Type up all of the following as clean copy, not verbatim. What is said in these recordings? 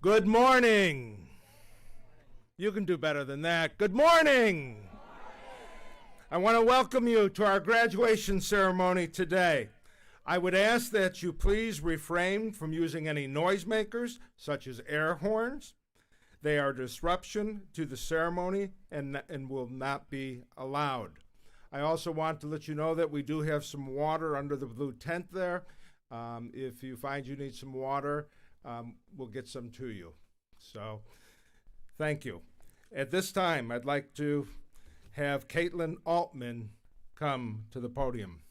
Good morning. You can do better than that. Good morning. I want to welcome you to our graduation ceremony today. I would ask that you please refrain from using any noisemakers, such as air horns. They are a disruption to the ceremony and will not be allowed. I also want to let you know that we do have some water under the blue tent there. If you find you need some water, we'll get some to you. So, thank you. At this time, I'd like to have Caitlin Altman come to the podium.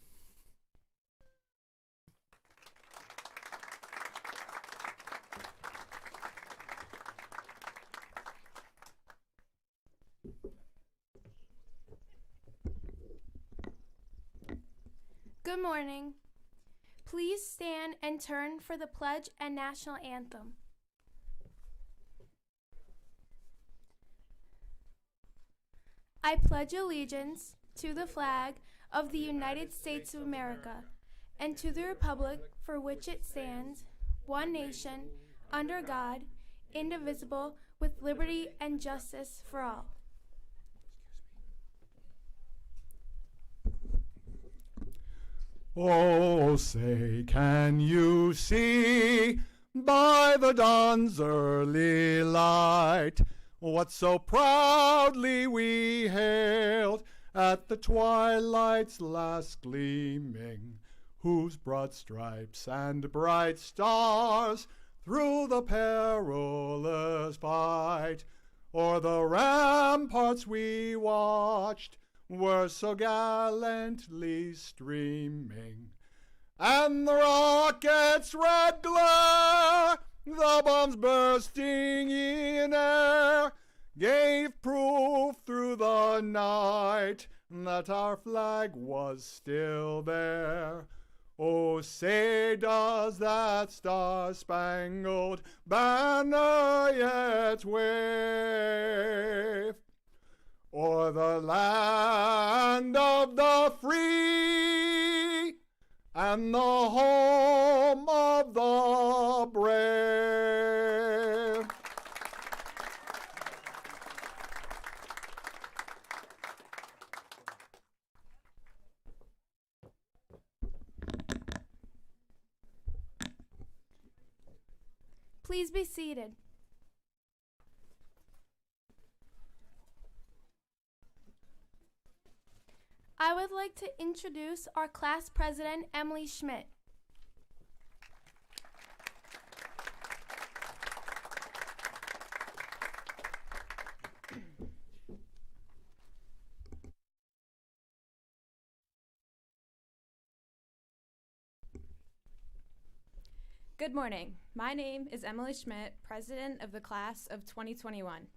Good morning. Please stand and turn for the pledge and national anthem. I pledge allegiance to the flag of the United States of America and to the republic for which it stands, one nation, under God, indivisible, with liberty and justice for all. Oh, say, can you see by the dawn's early light what so proudly we hailed at the twilight's last gleaming, whose broad stripes and bright stars through the perilous fight o'er the ramparts we watched were so gallantly streaming, and the rocket's red glare, the bombs bursting in air, gave proof through the night that our flag was still there. Oh, say, does that star-spangled banner yet wave o'er the land of the free and the home of the brave? Please be seated. I would like to introduce our class president, Emily Schmidt. Good morning. My name is Emily Schmidt, president of the class of 2021.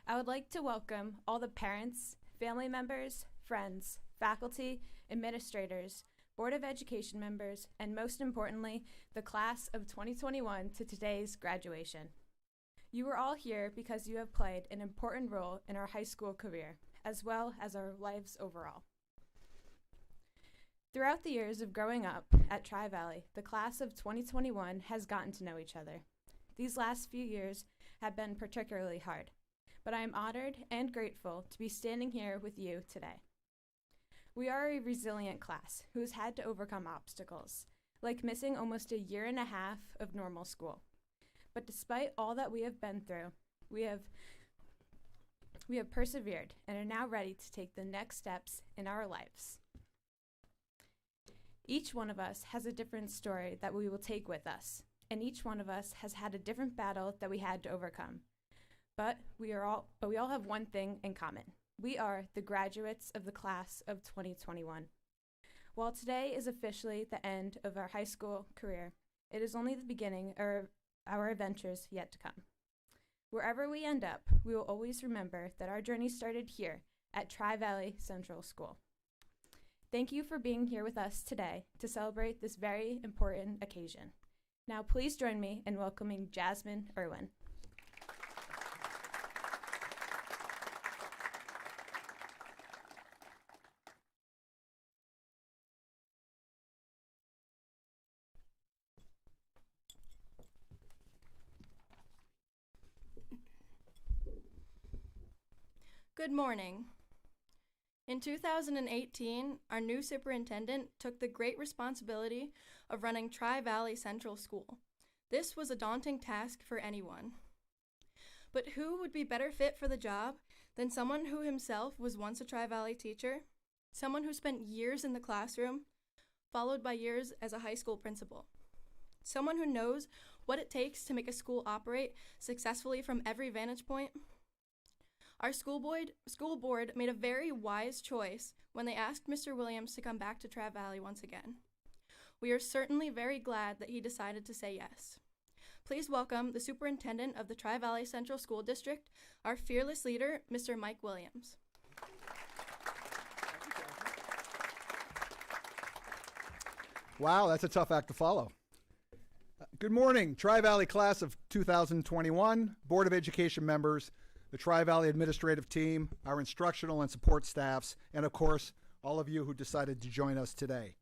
I would like to welcome all the parents, family members, friends, faculty, administrators, Board of Education members, and most importantly, the class of 2021 to today's graduation. You are all here because you have played an important role in our high school career, as well as our lives overall. Throughout the years of growing up at Tri-Valley, the class of 2021 has gotten to know each other. These last few years have been particularly hard, but I am honored and grateful to be standing here with you today. We are a resilient class who has had to overcome obstacles, like missing almost a year and a half of normal school. But despite all that we have been through, we have persevered and are now ready to take the next steps in our lives. Each one of us has a different story that we will take with us, and each one of us has had a different battle that we had to overcome. But we all have one thing in common. We are the graduates of the class of 2021. While today is officially the end of our high school career, it is only the beginning of our adventures yet to come. Wherever we end up, we will always remember that our journey started here at Tri-Valley Central School. Thank you for being here with us today to celebrate this very important occasion. Now please join me in welcoming Jasmine Irwin. Good morning. In 2018, our new superintendent took the great responsibility of running Tri-Valley Central School. This was a daunting task for anyone. But who would be better fit for the job than someone who himself was once a Tri-Valley teacher, someone who spent years in the classroom, followed by years as a high school principal, someone who knows what it takes to make a school operate successfully from every vantage point? Our school board made a very wise choice when they asked Mr. Williams to come back to Tri-Valley once again. We are certainly very glad that he decided to say yes. Please welcome the superintendent of the Tri-Valley Central School District, our fearless leader, Mr. Mike Williams. Wow, that's a tough act to follow. Good morning, Tri-Valley class of 2021, Board of Education members, the Tri-Valley administrative team, our instructional and support staffs, and of course, all of you who decided to join us today.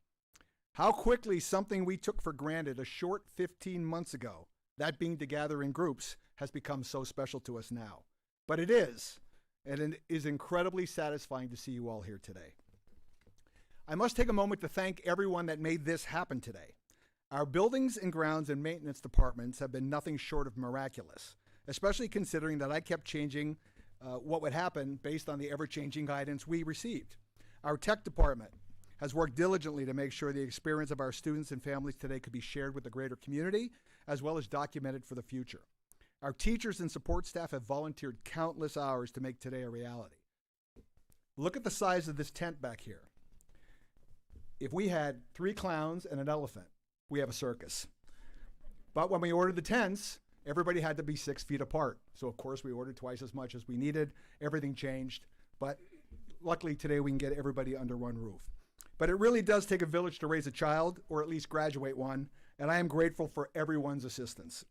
How quickly something we took for granted a short 15 months ago, that being to gather in groups, has become so special to us now. But it is, and it is incredibly satisfying to see you all here today. I must take a moment to thank everyone that made this happen today. Our buildings and grounds and maintenance departments have been nothing short of miraculous, especially considering that I kept changing what would happen based on the ever-changing guidance we received. Our tech department has worked diligently to make sure the experience of our students and families today could be shared with the greater community, as well as documented for the future. Our teachers and support staff have volunteered countless hours to make today a reality. Look at the size of this tent back here. If we had 3 clowns and an elephant, we have a circus. But when we ordered the tents, everybody had to be 6 feet apart. So of course we ordered twice as much as we needed. Everything changed. But luckily today we can get everybody under one roof. But it really does take a village to raise a child, or at least graduate one. And I am grateful for everyone's assistance.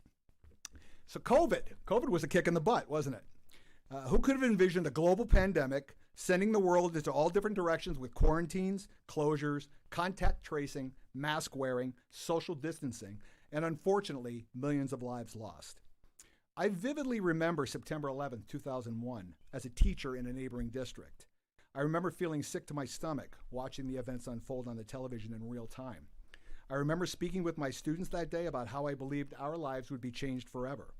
So COVID was a kick in the butt, wasn't it? Who could have envisioned a global pandemic sending the world into all different directions with quarantines, closures, contact tracing, mask wearing, social distancing, and unfortunately, millions of lives lost. I vividly remember September 11th, 2001, as a teacher in a neighboring district. I remember feeling sick to my stomach watching the events unfold on the television in real time. I remember speaking with my students that day about how I believed our lives would be changed forever.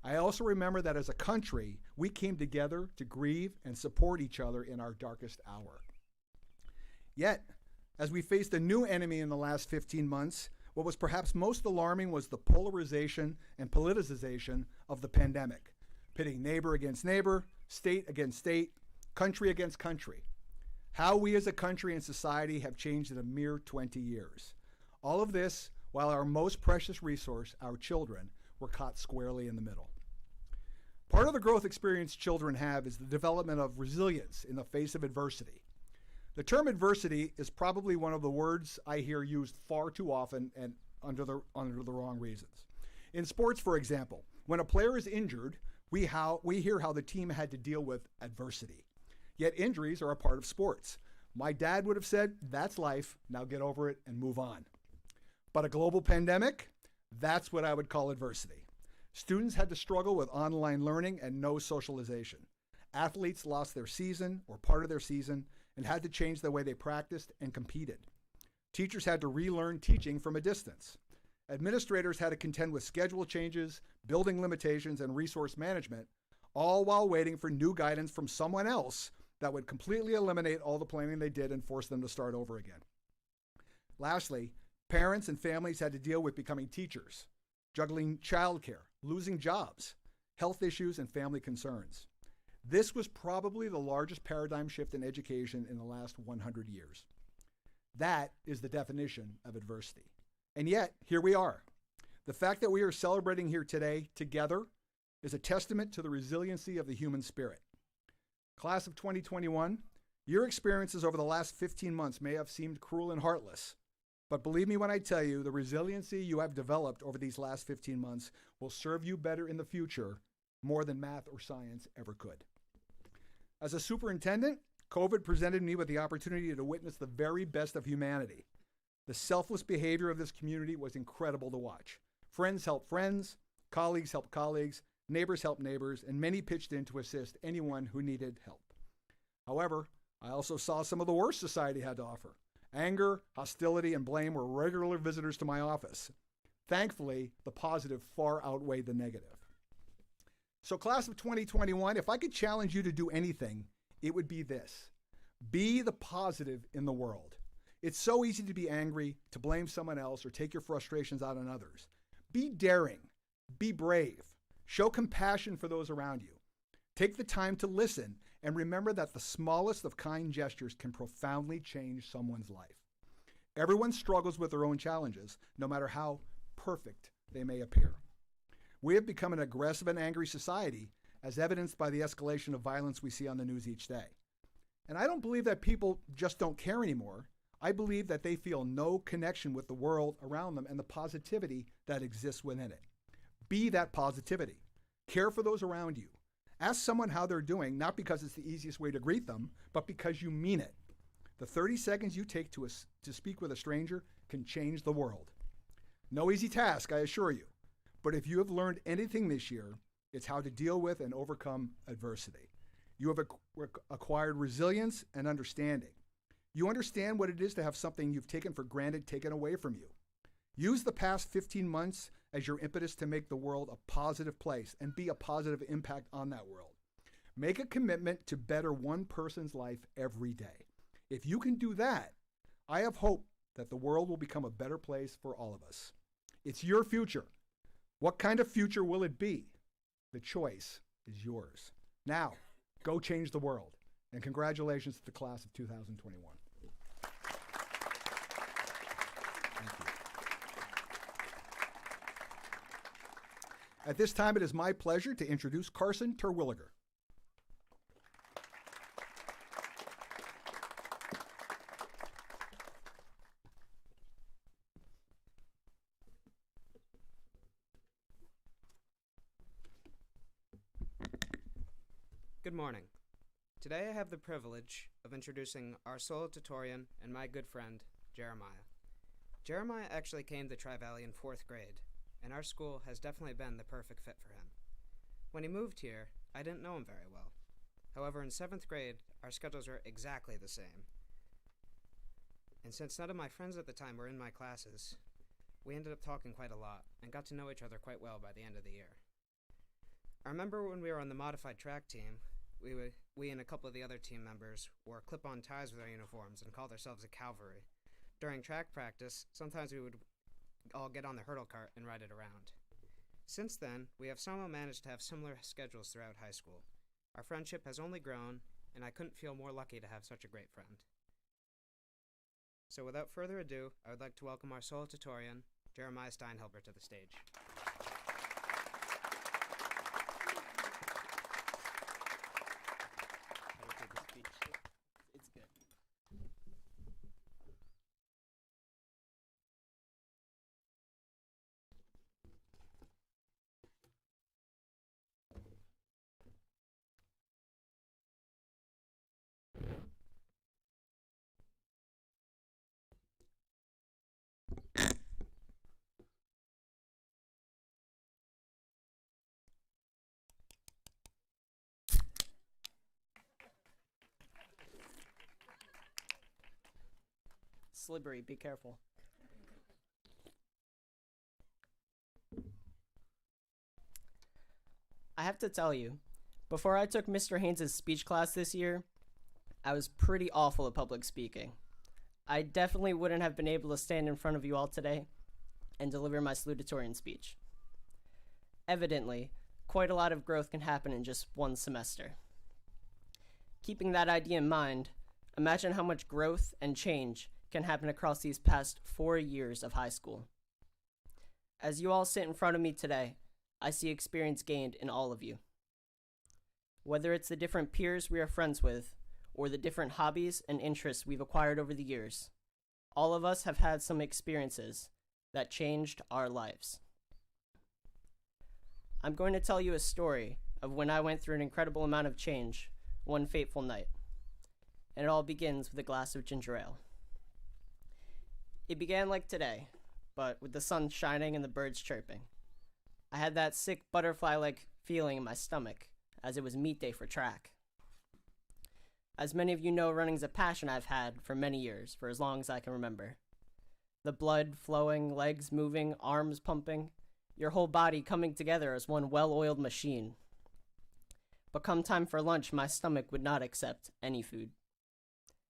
I also remember that as a country, we came together to grieve and support each other in our darkest hour. Yet, as we faced a new enemy in the last 15 months, what was perhaps most alarming was the polarization and politicization of the pandemic, pitting neighbor against neighbor, state against state, country against country. How we as a country and society have changed in a mere 20 years. All of this while our most precious resource, our children, were caught squarely in the middle. Part of the growth experience children have is the development of resilience in the face of adversity. The term adversity is probably one of the words I hear used far too often and under the wrong reasons. In sports, for example, when a player is injured, we hear how the team had to deal with adversity. Yet injuries are a part of sports. My dad would have said, that's life, now get over it and move on. But a global pandemic, that's what I would call adversity. Students had to struggle with online learning and no socialization. Athletes lost their season or part of their season and had to change the way they practiced and competed. Teachers had to relearn teaching from a distance. Administrators had to contend with schedule changes, building limitations, and resource management, all while waiting for new guidance from someone else that would completely eliminate all the planning they did and force them to start over again. Lastly, parents and families had to deal with becoming teachers, juggling childcare, losing jobs, health issues, and family concerns. This was probably the largest paradigm shift in education in the last 100 years. That is the definition of adversity. And yet, here we are. The fact that we are celebrating here today together is a testament to the resiliency of the human spirit. Class of 2021, your experiences over the last 15 months may have seemed cruel and heartless, but believe me when I tell you, the resiliency you have developed over these last 15 months will serve you better in the future more than math or science ever could. As a superintendent, COVID presented me with the opportunity to witness the very best of humanity. The selfless behavior of this community was incredible to watch. Friends helped friends, colleagues helped colleagues, neighbors helped neighbors, and many pitched in to assist anyone who needed help. However, I also saw some of the worst society had to offer. Anger, hostility, and blame were regular visitors to my office. Thankfully, the positive far outweighed the negative. So, class of 2021, if I could challenge you to do anything, it would be this. Be the positive in the world. It's so easy to be angry, to blame someone else, or take your frustrations out on others. Be daring. Be brave. Show compassion for those around you. Take the time to listen and remember that the smallest of kind gestures can profoundly change someone's life. Everyone struggles with their own challenges, no matter how perfect they may appear. We have become an aggressive and angry society, as evidenced by the escalation of violence we see on the news each day. And I don't believe that people just don't care anymore. I believe that they feel no connection with the world around them and the positivity that exists within it. Be that positivity. Care for those around you. Ask someone how they're doing, not because it's the easiest way to greet them, but because you mean it. The 30 seconds you take to speak with a stranger can change the world. No easy task, I assure you. But if you have learned anything this year, it's how to deal with and overcome adversity. You have acquired resilience and understanding. You understand what it is to have something you've taken for granted taken away from you. Use the past 15 months as your impetus to make the world a positive place and be a positive impact on that world. Make a commitment to better one person's life every day. If you can do that, I have hope that the world will become a better place for all of us. It's your future. What kind of future will it be? The choice is yours. Now, go change the world. And congratulations to the class of 2021. Thank you. At this time, it is my pleasure to introduce Carson Terwilliger. Good morning. Today I have the privilege of introducing our salutatorian and my good friend, Jeremiah. Jeremiah actually came to Tri-Valley in 4th grade, and our school has definitely been the perfect fit for him. When he moved here, I didn't know him very well. However, in 7th grade, our schedules were exactly the same. And since none of my friends at the time were in my classes, we ended up talking quite a lot and got to know each other quite well by the end of the year. I remember when we were on the modified track team, we and a couple of the other team members wore clip-on ties with our uniforms and called ourselves a cavalry. During track practice, sometimes we would all get on the hurdle cart and ride it around. Since then, we have somehow managed to have similar schedules throughout high school. Our friendship has only grown, and I couldn't feel more lucky to have such a great friend. So without further ado, I would like to welcome our salutatorian, Jeremiah Steinhelber, to the stage. It's good. Slippery, be careful. I have to tell you, before I took Mr. Haynes' speech class this year, I was pretty awful at public speaking. I definitely wouldn't have been able to stand in front of you all today and deliver my salutatorian speech. Evidently, quite a lot of growth can happen in just one semester. Keeping that idea in mind, imagine how much growth and change can happen across these past 4 years of high school. As you all sit in front of me today, I see experience gained in all of you. Whether it's the different peers we are friends with, or the different hobbies and interests we've acquired over the years, all of us have had some experiences that changed our lives. I'm going to tell you a story of when I went through an incredible amount of change one fateful night, and it all begins with a glass of ginger ale. It began like today, but with the sun shining and the birds chirping. I had that sick butterfly-like feeling in my stomach, as it was meet day for track. As many of you know, running's a passion I've had for many years, for as long as I can remember. The blood flowing, legs moving, arms pumping, your whole body coming together as one well-oiled machine. But come time for lunch, my stomach would not accept any food.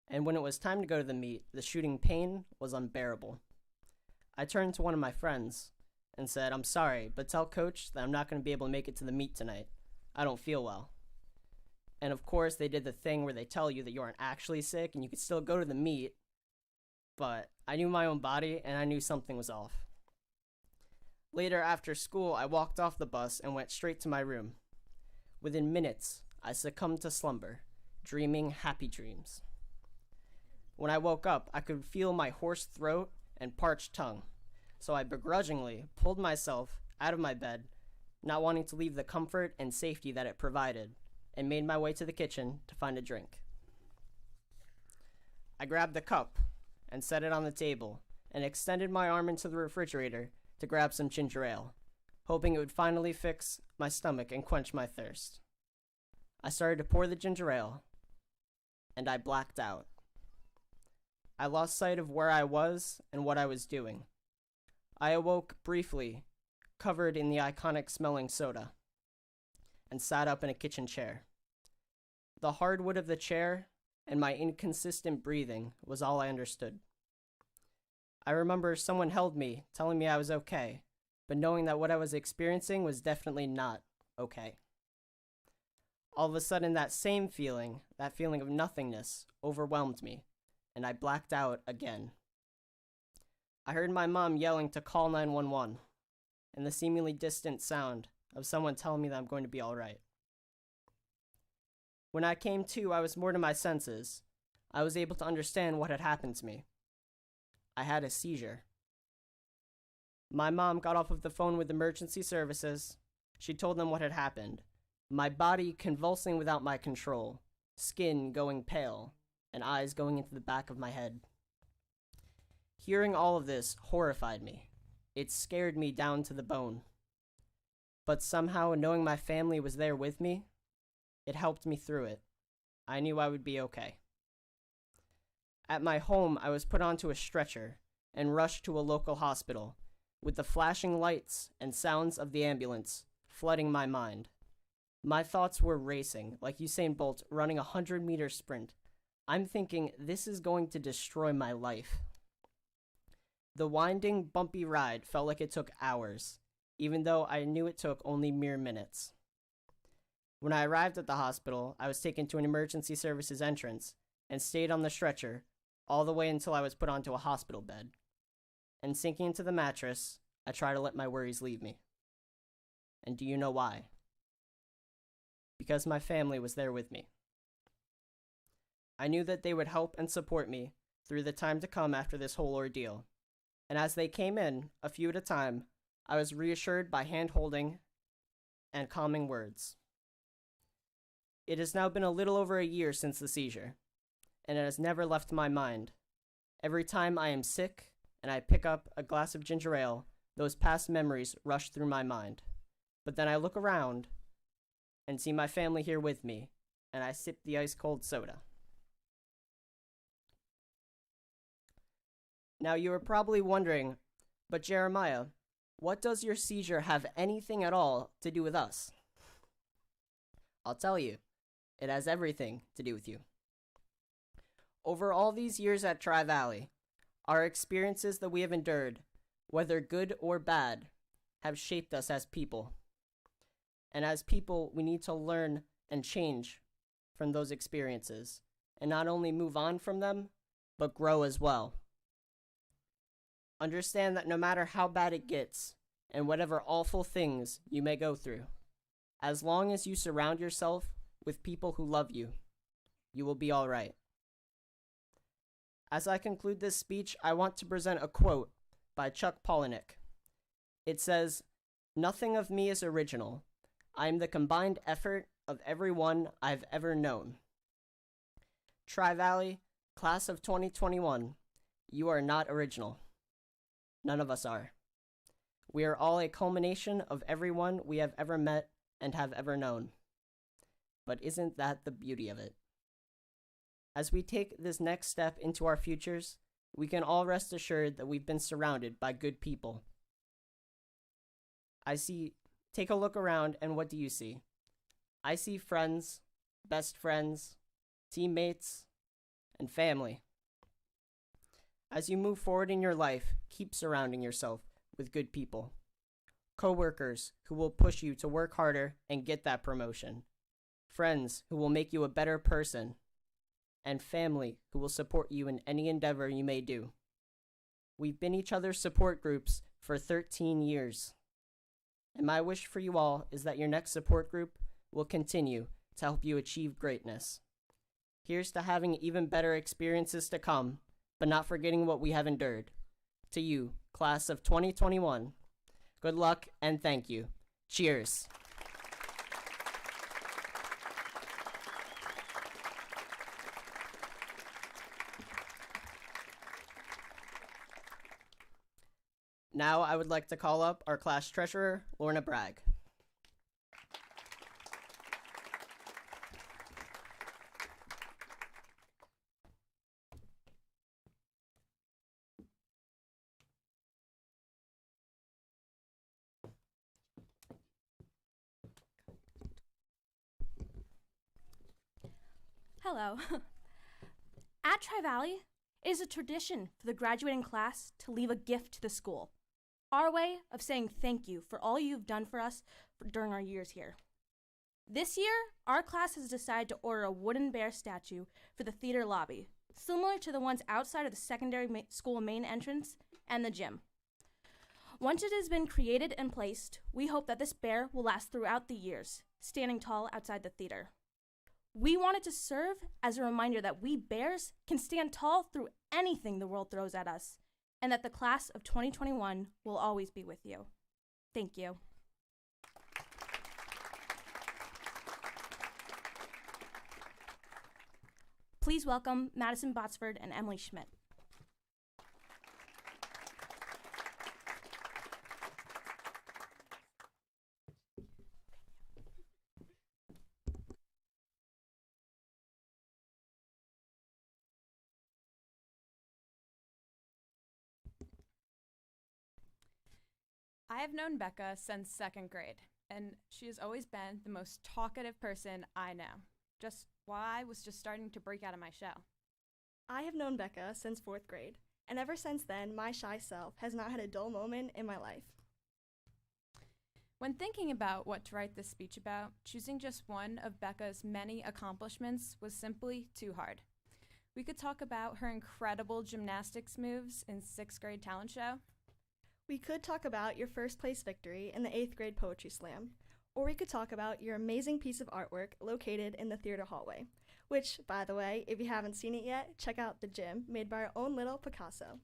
And when it was time to go to the meet, the shooting pain was unbearable. I turned to one of my friends and said, "I'm sorry, but tell Coach that I'm not going to be able to make it to the meet tonight. I don't feel well." And of course, they did the thing where they tell you that you aren't actually sick and you could still go to the meet, but I knew my own body and I knew something was off. Later after school, I walked off the bus and went straight to my room. Within minutes, I succumbed to slumber, dreaming happy dreams. When I woke up, I could feel my hoarse throat and parched tongue, so I begrudgingly pulled myself out of my bed, not wanting to leave the comfort and safety that it provided, and made my way to the kitchen to find a drink. I grabbed the cup and set it on the table and extended my arm into the refrigerator to grab some ginger ale, hoping it would finally fix my stomach and quench my thirst. I started to pour the ginger ale, and I blacked out. I lost sight of where I was and what I was doing. I awoke briefly, covered in the iconic smelling soda, and sat up in a kitchen chair. The hardwood of the chair and my inconsistent breathing was all I understood. I remember someone held me, telling me I was okay, but knowing that what I was experiencing was definitely not okay. All of a sudden, that same feeling, that feeling of nothingness, overwhelmed me, and I blacked out again. I heard my mom yelling to call 911, and the seemingly distant sound of someone telling me that I'm going to be all right. When I came to, I was more to my senses. I was able to understand what had happened to me. I had a seizure. My mom got off of the phone with emergency services. She told them what had happened. My body convulsing without my control, skin going pale, and eyes going into the back of my head. Hearing all of this horrified me. It scared me down to the bone. But somehow, knowing my family was there with me, it helped me through it. I knew I would be okay. At my home, I was put onto a stretcher and rushed to a local hospital, with the flashing lights and sounds of the ambulance flooding my mind. My thoughts were racing, like Usain Bolt running a 100-meter sprint. I'm thinking, this is going to destroy my life. The winding, bumpy ride felt like it took hours, even though I knew it took only mere minutes. When I arrived at the hospital, I was taken to an emergency services entrance and stayed on the stretcher all the way until I was put onto a hospital bed. And sinking into the mattress, I tried to let my worries leave me. And do you know why? Because my family was there with me. I knew that they would help and support me through the time to come after this whole ordeal. And as they came in, a few at a time, I was reassured by hand-holding and calming words. It has now been a little over a year since the seizure, and it has never left my mind. Every time I am sick and I pick up a glass of ginger ale, those past memories rush through my mind. But then I look around and see my family here with me, and I sip the ice-cold soda. Now you are probably wondering, but Jeremiah, what does your seizure have anything at all to do with us? I'll tell you, it has everything to do with you. Over all these years at Tri-Valley, our experiences that we have endured, whether good or bad, have shaped us as people. And as people, we need to learn and change from those experiences, and not only move on from them, but grow as well. Understand that no matter how bad it gets, and whatever awful things you may go through, as long as you surround yourself with people who love you, you will be all right. As I conclude this speech, I want to present a quote by Chuck Palahniuk. It says, "Nothing of me is original. I am the combined effort of everyone I've ever known." Tri-Valley, class of 2021, you are not original. None of us are. We are all a culmination of everyone we have ever met and have ever known. But isn't that the beauty of it? As we take this next step into our futures, we can all rest assured that we've been surrounded by good people. Take a look around, and what do you see? I see friends, best friends, teammates, and family. As you move forward in your life, keep surrounding yourself with good people. Coworkers who will push you to work harder and get that promotion. Friends who will make you a better person. And family who will support you in any endeavor you may do. We've been each other's support groups for 13 years. And my wish for you all is that your next support group will continue to help you achieve greatness. Here's to having even better experiences to come, but not forgetting what we have endured. To you, class of 2021, good luck and thank you. Cheers. Now I would like to call up our class treasurer, Lorna Bragg. Hello. At Tri-Valley, it is a tradition for the graduating class to leave a gift to the school. Our way of saying thank you for all you've done for us during our years here. This year, our class has decided to order a wooden bear statue for the theater lobby, similar to the ones outside of the secondary school main entrance and the gym. Once it has been created and placed, we hope that this bear will last throughout the years, standing tall outside the theater. We want it to serve as a reminder that we bears can stand tall through anything the world throws at us, and that the class of 2021 will always be with you. Thank you. Please welcome Madison Botsford and Emily Schmidt. I have known Becca since second grade, and she has always been the most talkative person I know. Just while I was just starting to break out of my shell. I have known Becca since 4th grade, and ever since then, my shy self has not had a dull moment in my life. When thinking about what to write this speech about, choosing just one of Becca's many accomplishments was simply too hard. We could talk about her incredible gymnastics moves in 6th grade talent show. We could talk about your first place victory in the 8th grade poetry slam, or we could talk about your amazing piece of artwork located in the theater hallway, which, by the way, if you haven't seen it yet, check out the gym made by our own little Picasso.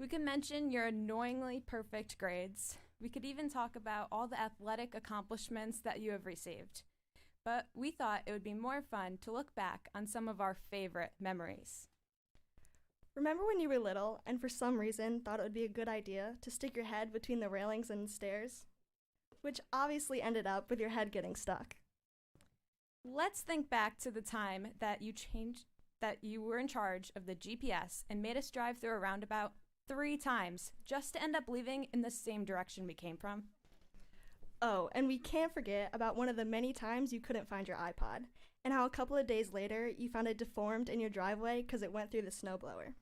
We could mention your annoyingly perfect grades. We could even talk about all the athletic accomplishments that you have received. But we thought it would be more fun to look back on some of our favorite memories. Remember when you were little and for some reason thought it would be a good idea to stick your head between the railings and stairs? Which obviously ended up with your head getting stuck. Let's think back to the time that you were in charge of the GPS and made us drive through a roundabout 3 times just to end up leaving in the same direction we came from. Oh, and we can't forget about one of the many times you couldn't find your iPod, and how a couple of days later you found it deformed in your driveway because it went through the snowblower.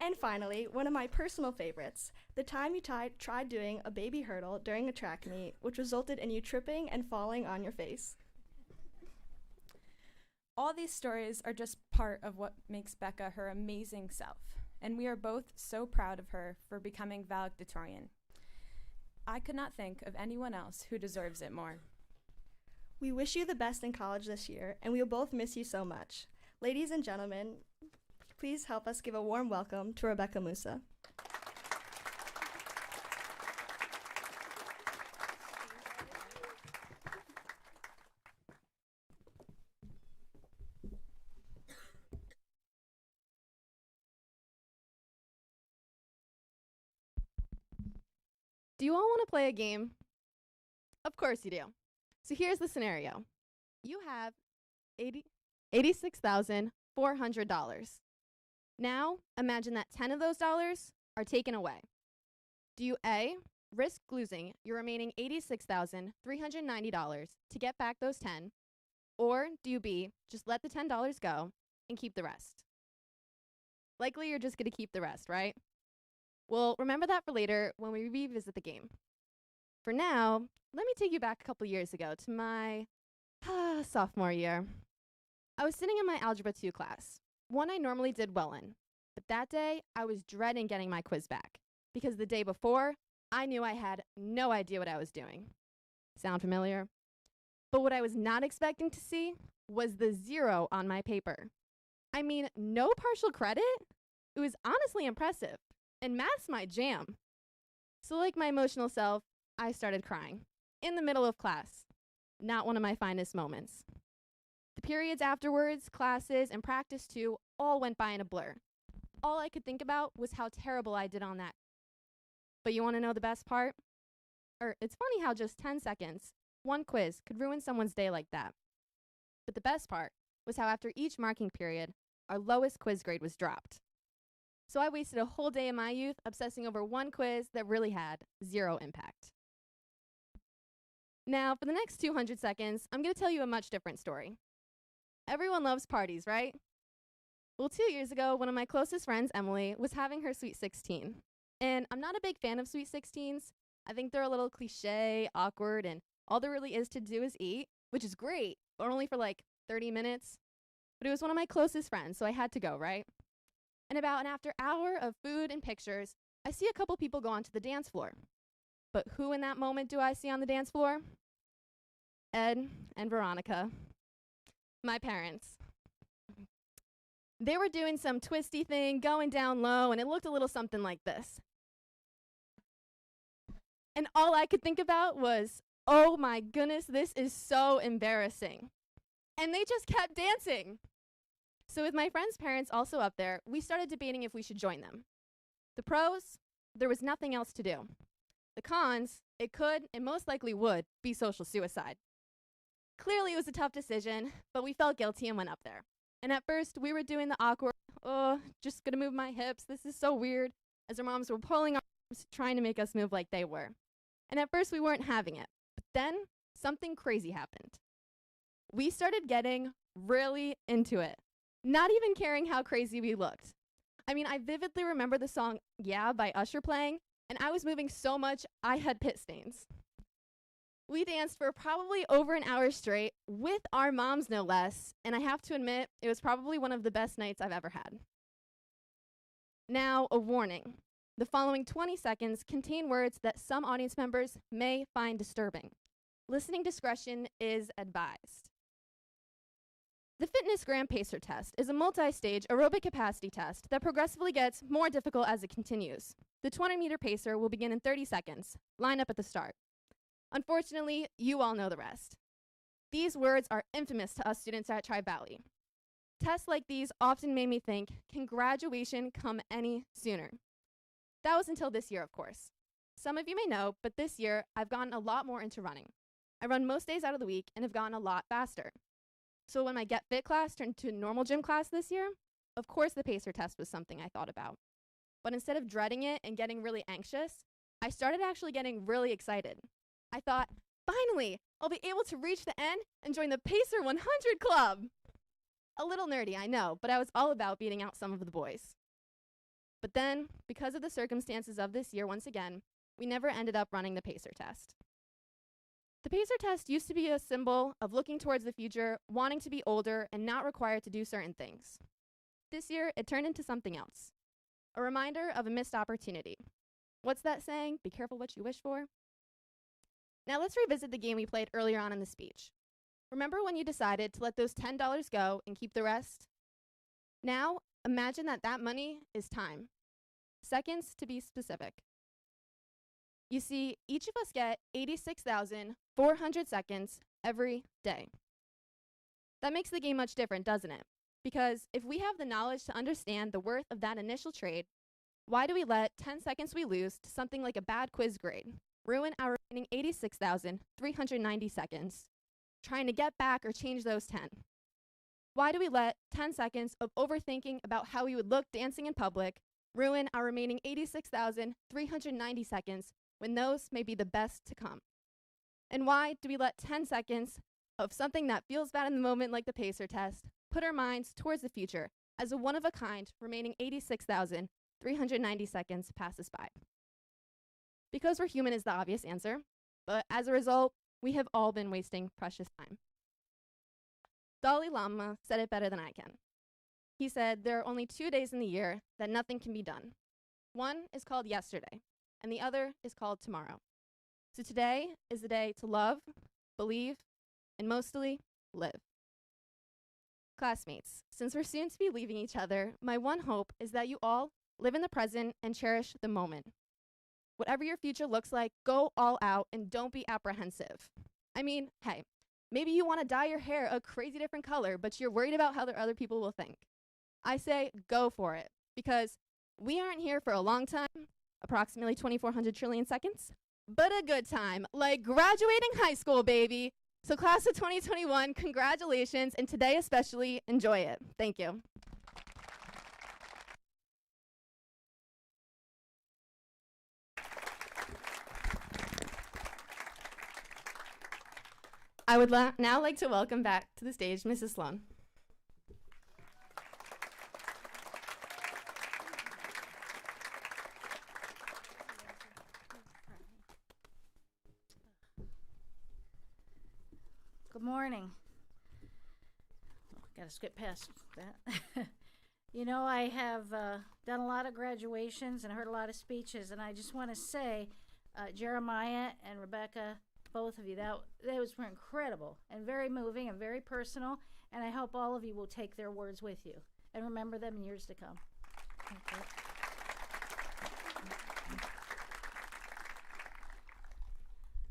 And finally, one of my personal favorites, the time you tried doing a baby hurdle during a track meet, which resulted in you tripping and falling on your face. All these stories are just part of what makes Becca her amazing self, and we are both so proud of her for becoming valedictorian. I could not think of anyone else who deserves it more. We wish you the best in college this year, and we will both miss you so much. Ladies and gentlemen, please help us give a warm welcome to Rebecca Musa. Do you all want to play a game? Of course you do. So here's the scenario. You have 80 $86,400. Now, imagine that 10 of those dollars are taken away. Do you A, risk losing your remaining $86,390 to get back those 10, or do you B, just let the $10 go and keep the rest? Likely you're just going to keep the rest, right? Well, remember that for later when we revisit the game. For now, let me take you back a couple years ago to my sophomore year. I was sitting in my Algebra 2 class, one I normally did well in, but that day I was dreading getting my quiz back because the day before, I knew I had no idea what I was doing. Sound familiar? But what I was not expecting to see was the 0 on my paper. I mean, no partial credit? It was honestly impressive, and math's my jam. So like my emotional self, I started crying in the middle of class. Not one of my finest moments. The periods afterwards, classes, and practice too, all went by in a blur. All I could think about was how terrible I did on that. But you want to know the best part? It's funny how just 10 seconds, one quiz could ruin someone's day like that. But the best part was how after each marking period, our lowest quiz grade was dropped. So I wasted a whole day of my youth obsessing over one quiz that really had 0 impact. Now, for the next 200 seconds, I'm going to tell you a much different story. Everyone loves parties, right? Well, 2 years ago, one of my closest friends, Emily, was having her Sweet 16. And I'm not a big fan of Sweet 16s. I think they're a little cliche, awkward, and all there really is to do is eat, which is great, but only for like 30 minutes. But it was one of my closest friends, so I had to go, right? And about an after hour of food and pictures, I see a couple people go onto the dance floor. But who in that moment do I see on the dance floor? Ed and Veronica, my parents. They were doing some twisty thing, going down low, and it looked a little something like this. And all I could think about was, oh my goodness, this is so embarrassing. And they just kept dancing. So with my friend's parents also up there, we started debating if we should join them. The pros, there was nothing else to do. The cons, it could, and most likely would, be social suicide. Clearly it was a tough decision, but we felt guilty and went up there. And at first, we were doing the awkward, just gonna move my hips, this is so weird, as our moms were pulling our arms, trying to make us move like they were. And at first, we weren't having it. But then, something crazy happened. We started getting really into it, not even caring how crazy we looked. I mean, I vividly remember the song Yeah by Usher playing, and I was moving so much, I had pit stains. We danced for probably over an hour straight, with our moms no less, and I have to admit, it was probably one of the best nights I've ever had. Now, a warning. The following 20 seconds contain words that some audience members may find disturbing. Listening discretion is advised. The Fitness Gram Pacer test is a multi-stage aerobic capacity test that progressively gets more difficult as it continues. The 20-meter pacer will begin in 30 seconds. Line up at the start. Unfortunately, you all know the rest. These words are infamous to us students at Tri-Valley. Tests like these often made me think, can graduation come any sooner? That was until this year, of course. Some of you may know, but this year, I've gotten a lot more into running. I run most days out of the week and have gotten a lot faster. So when my Get Fit class turned to a normal gym class this year, of course the pacer test was something I thought about. But instead of dreading it and getting really anxious, I started actually getting really excited. I thought, finally, I'll be able to reach the end and join the Pacer 100 Club. A little nerdy, I know, but I was all about beating out some of the boys. But then, because of the circumstances of this year once again, we never ended up running the pacer test. The pacer test used to be a symbol of looking towards the future, wanting to be older, and not required to do certain things. This year, it turned into something else. A reminder of a missed opportunity. What's that saying? Be careful what you wish for. Now let's revisit the game we played earlier on in the speech. Remember when you decided to let those $10 go and keep the rest? Now, imagine that that money is time. Seconds to be specific. You see, each of us get 86,400 seconds every day. That makes the game much different, doesn't it? Because if we have the knowledge to understand the worth of that initial trade, why do we let 10 seconds we lose to something like a bad quiz grade ruin our remaining 86,390 seconds trying to get back or change those 10? Why do we let 10 seconds of overthinking about how we would look dancing in public ruin our remaining 86,390 seconds when those may be the best to come? And why do we let 10 seconds of something that feels bad in the moment, like the pacer test, put our minds towards the future as a one-of-a-kind remaining 86,390 seconds passes by? Because we're human is the obvious answer, but as a result, we have all been wasting precious time. Dalai Lama said it better than I can. He said there are only 2 days in the year that nothing can be done. One is called yesterday, and the other is called tomorrow. So today is the day to love, believe, and mostly live. Classmates, since we're soon to be leaving each other, my one hope is that you all live in the present and cherish the moment. Whatever your future looks like, go all out and don't be apprehensive. I mean, hey, maybe you want to dye your hair a crazy different color, but you're worried about how other people will think. I say go for it, because we aren't here for a long time, approximately 2,400 trillion seconds, but a good time, like graduating high school, baby. So class of 2021, congratulations, and today especially, enjoy it. Thank you. I would now like to welcome back to the stage Mrs. Sloan. Good morning. Got to skip past that. You know, I have done a lot of graduations and heard a lot of speeches, and I just want to say, Jeremiah and Rebecca, both of you, those were incredible and very moving and very personal, and I hope all of you will take their words with you and remember them in years to come. Thank you.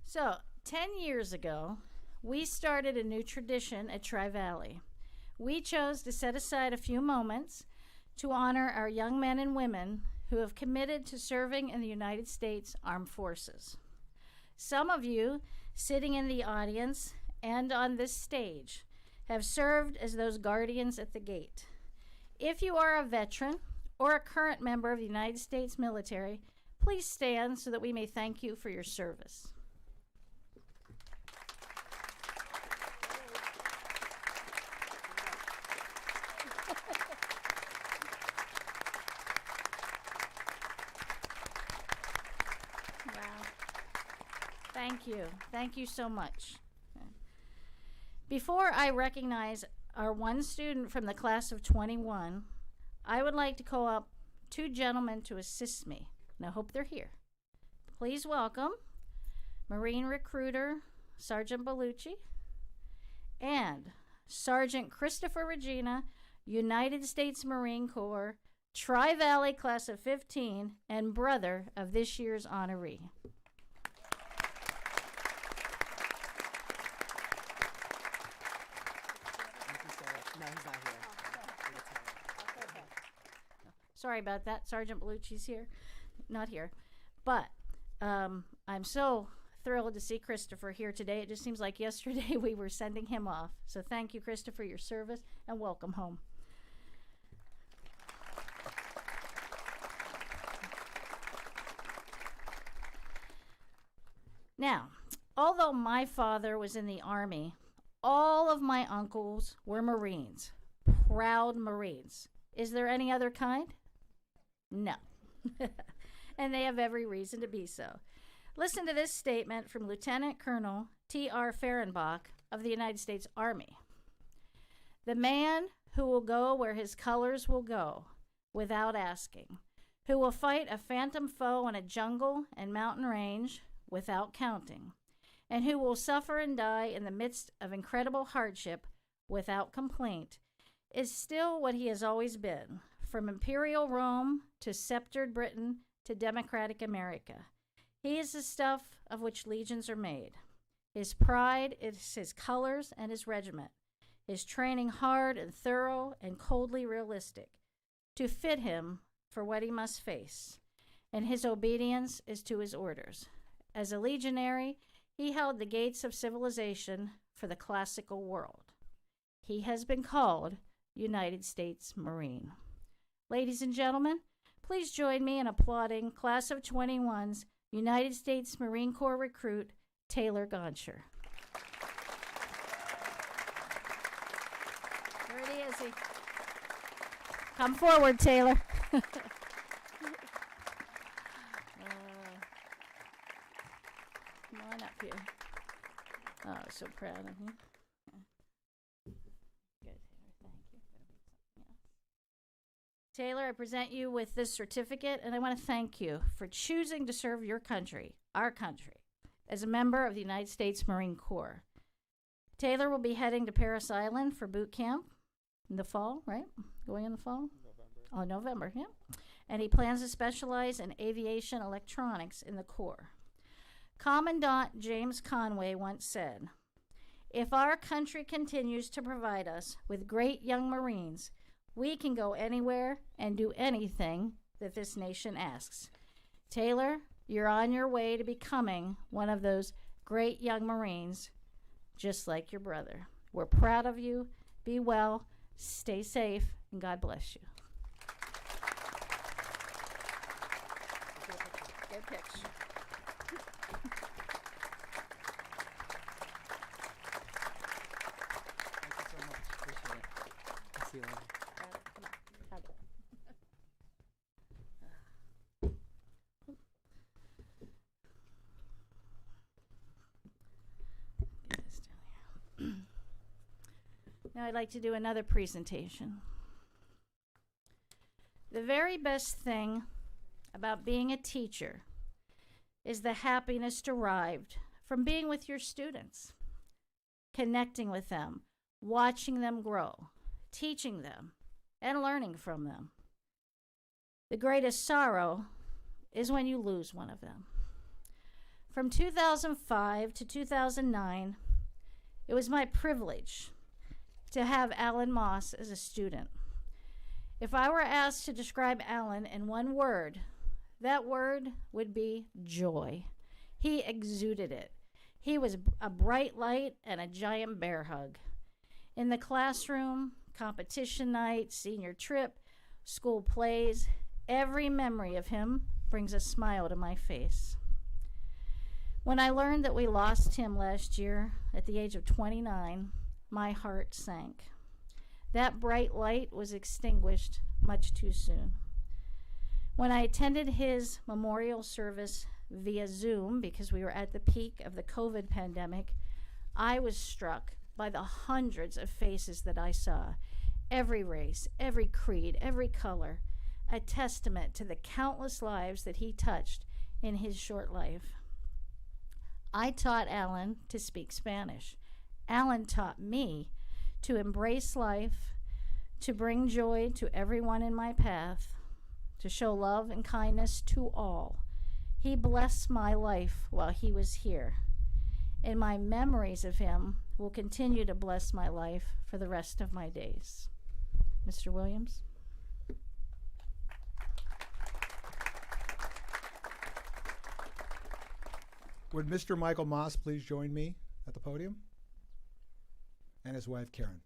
So, 10 years ago, we started a new tradition at Tri-Valley. We chose to set aside a few moments to honor our young men and women who have committed to serving in the United States Armed Forces. Some of you sitting in the audience and on this stage have served as those guardians at the gate. If you are a veteran or a current member of the United States military, please stand so that we may thank you for your service. Thank you. Thank you so much. Before I recognize our one student from the class of 21, I would like to call up two gentlemen to assist me, and I hope they're here. Please welcome Marine Recruiter Sergeant Bellucci and Sergeant Christopher Regina, United States Marine Corps, Tri-Valley class of 15, and brother of this year's honoree. Sorry about that. Sergeant Bellucci's here, not here. But I'm so thrilled to see Christopher here today. It just seems like yesterday we were sending him off. So thank you, Christopher, for your service, and welcome home. Now, although my father was in the Army, all of my uncles were Marines, proud Marines. Is there any other kind? No. And they have every reason to be so. Listen to this statement from Lieutenant Colonel T.R. Fehrenbach of the United States Army. The man who will go where his colors will go without asking, who will fight a phantom foe in a jungle and mountain range without counting, and who will suffer and die in the midst of incredible hardship without complaint, is still what he has always been, from imperial Rome to sceptered Britain to democratic America. He is the stuff of which legions are made. His pride is his colors and his regiment, his training hard and thorough and coldly realistic, to fit him for what he must face, and his obedience is to his orders. As a legionary, he held the gates of civilization for the classical world. he has been called United States Marine. Ladies and gentlemen, please join me in applauding Class of 21's United States Marine Corps recruit, Taylor Gonsher. There he is. Come forward, Taylor. Come on up here. Oh, so proud of you. Good, Taylor. Thank you. Taylor, I present you with this certificate, and I want to thank you for choosing to serve your country, our country, as a member of the United States Marine Corps. Taylor will be heading to Parris Island for boot camp in the fall, right? Going in the fall? November, yeah. And he plans to specialize in aviation electronics in the Corps. Commandant James Conway once said, "If our country continues to provide us with great young Marines, we can go anywhere and do anything that this nation asks." Taylor, you're on your way to becoming one of those great young Marines, just like your brother. We're proud of you. Be well, stay safe, and God bless you. Get a picture. Thank you so much. Appreciate it. I'll see you later. Come on, hug it. Get this down here. Now I'd like to do another presentation. The very best thing about being a teacher is the happiness derived from being with your students, connecting with them, watching them grow, teaching them, and learning from them. The greatest sorrow is when you lose one of them. From 2005 to 2009, it was my privilege to have Alan Moss as a student. If I were asked to describe Alan in one word, that word would be joy. He exuded it. He was a bright light and a giant bear hug. In the classroom, competition night, senior trip, school plays, every memory of him brings a smile to my face. When I learned that we lost him last year at the age of 29, my heart sank. That bright light was extinguished much too soon. When I attended his memorial service via Zoom, because we were at the peak of the COVID pandemic, I was struck by the hundreds of faces that I saw. Every race, every creed, every color, a testament to the countless lives that he touched in his short life. I taught Alan to speak Spanish. Alan taught me to embrace life, to bring joy to everyone in my path, to show love and kindness to all. He blessed my life while he was here, and my memories of him will continue to bless my life for the rest of my days. Mr. Williams? Would Mr. Michael Moss please join me at the podium? And his wife, Karen.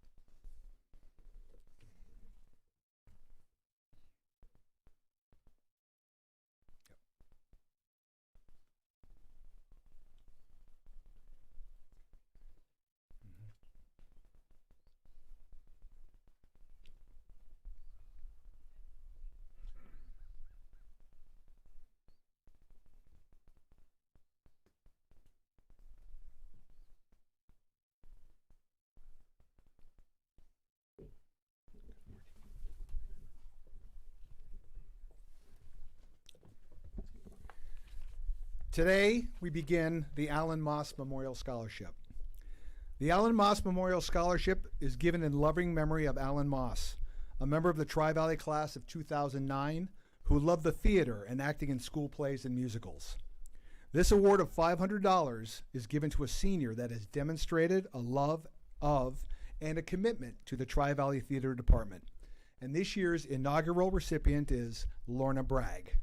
Today, we begin the Alan Moss Memorial Scholarship. The Alan Moss Memorial Scholarship is given in loving memory of Alan Moss, a member of the Tri-Valley class of 2009 who loved the theater and acting in school plays and musicals. This award of $500 is given to a senior that has demonstrated a love of and a commitment to the Tri-Valley Theater Department. And this year's inaugural recipient is Lorna Bragg.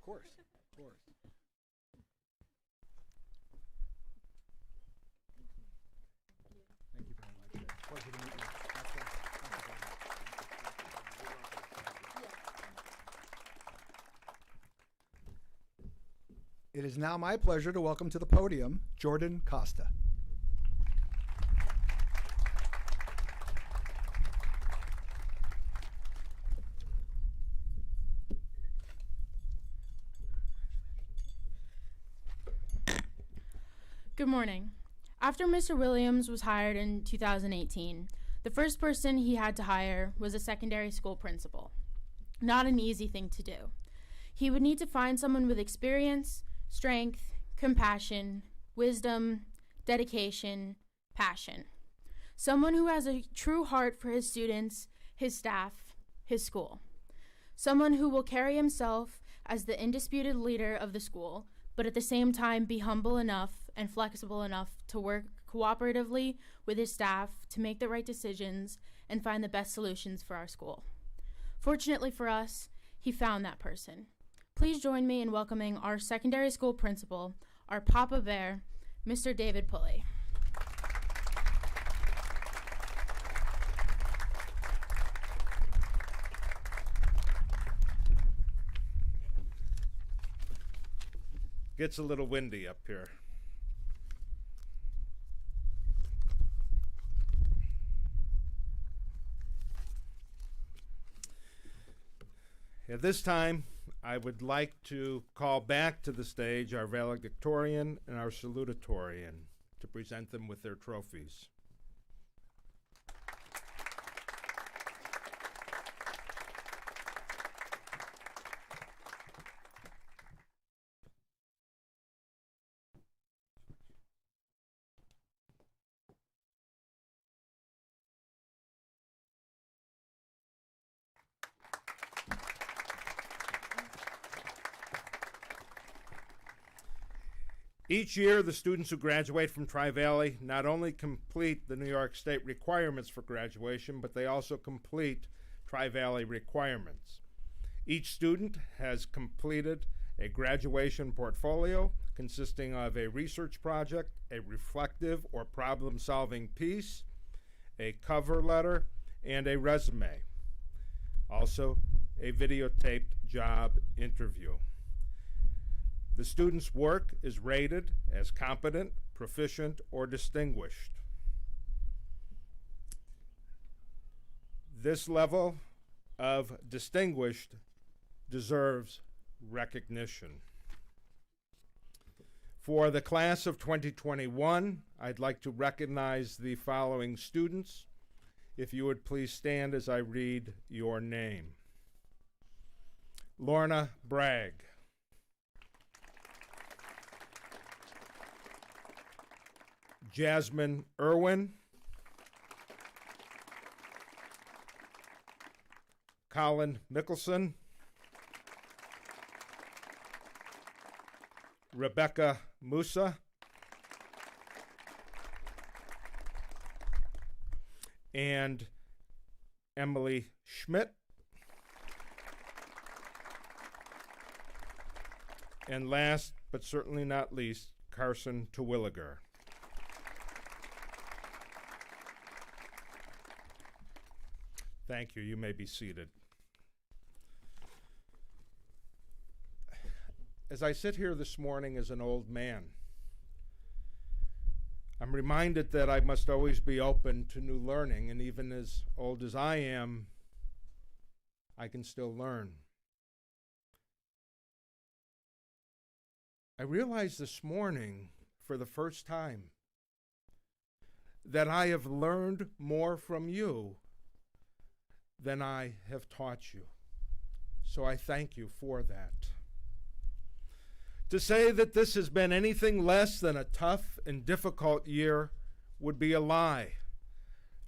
course, of course. Thank you very much. It's a pleasure to meet you. Thank you very much. It is now my pleasure to welcome to the podium Jordan Costa. Good morning. After Mr. Williams was hired in 2018, the first person he had to hire was a secondary school principal. Not an easy thing to do. He would need to find someone with experience, strength, compassion, wisdom, dedication, passion. Someone who has a true heart for his students, his staff, his school. Someone who will carry himself as the undisputed leader of the school, but at the same time be humble enough and flexible enough to work cooperatively with his staff to make the right decisions and find the best solutions for our school. Fortunately for us, he found that person. Please join me in welcoming our secondary school principal, our Papa Bear, Mr. David Pulley. Gets a little windy up here. At this time, I would like to call back to the stage our valedictorian and our salutatorian to present them with their trophies. Each year, the students who graduate from Tri-Valley not only complete the New York State requirements for graduation, but they also complete Tri-Valley requirements. Each student has completed a graduation portfolio consisting of a research project, a reflective or problem-solving piece, a cover letter, and a resume. Also, a videotaped job interview. The student's work is rated as competent, proficient, or distinguished. This level of distinguished deserves recognition. For the class of 2021, I'd like to recognize the following students. If you would please stand as I read your name. Lorna Bragg. Jasmine Irwin. Colin Mickelson. Rebecca Musa. And Emily Schmidt. And last but certainly not least, Carson Terwilliger. Thank you. You may be seated. As I sit here this morning as an old man, I'm reminded that I must always be open to new learning, and even as old as I am, I can still learn. I realized this morning, for the first time, that I have learned more from you than I have taught you. So I thank you for that. To say that this has been anything less than a tough and difficult year would be a lie.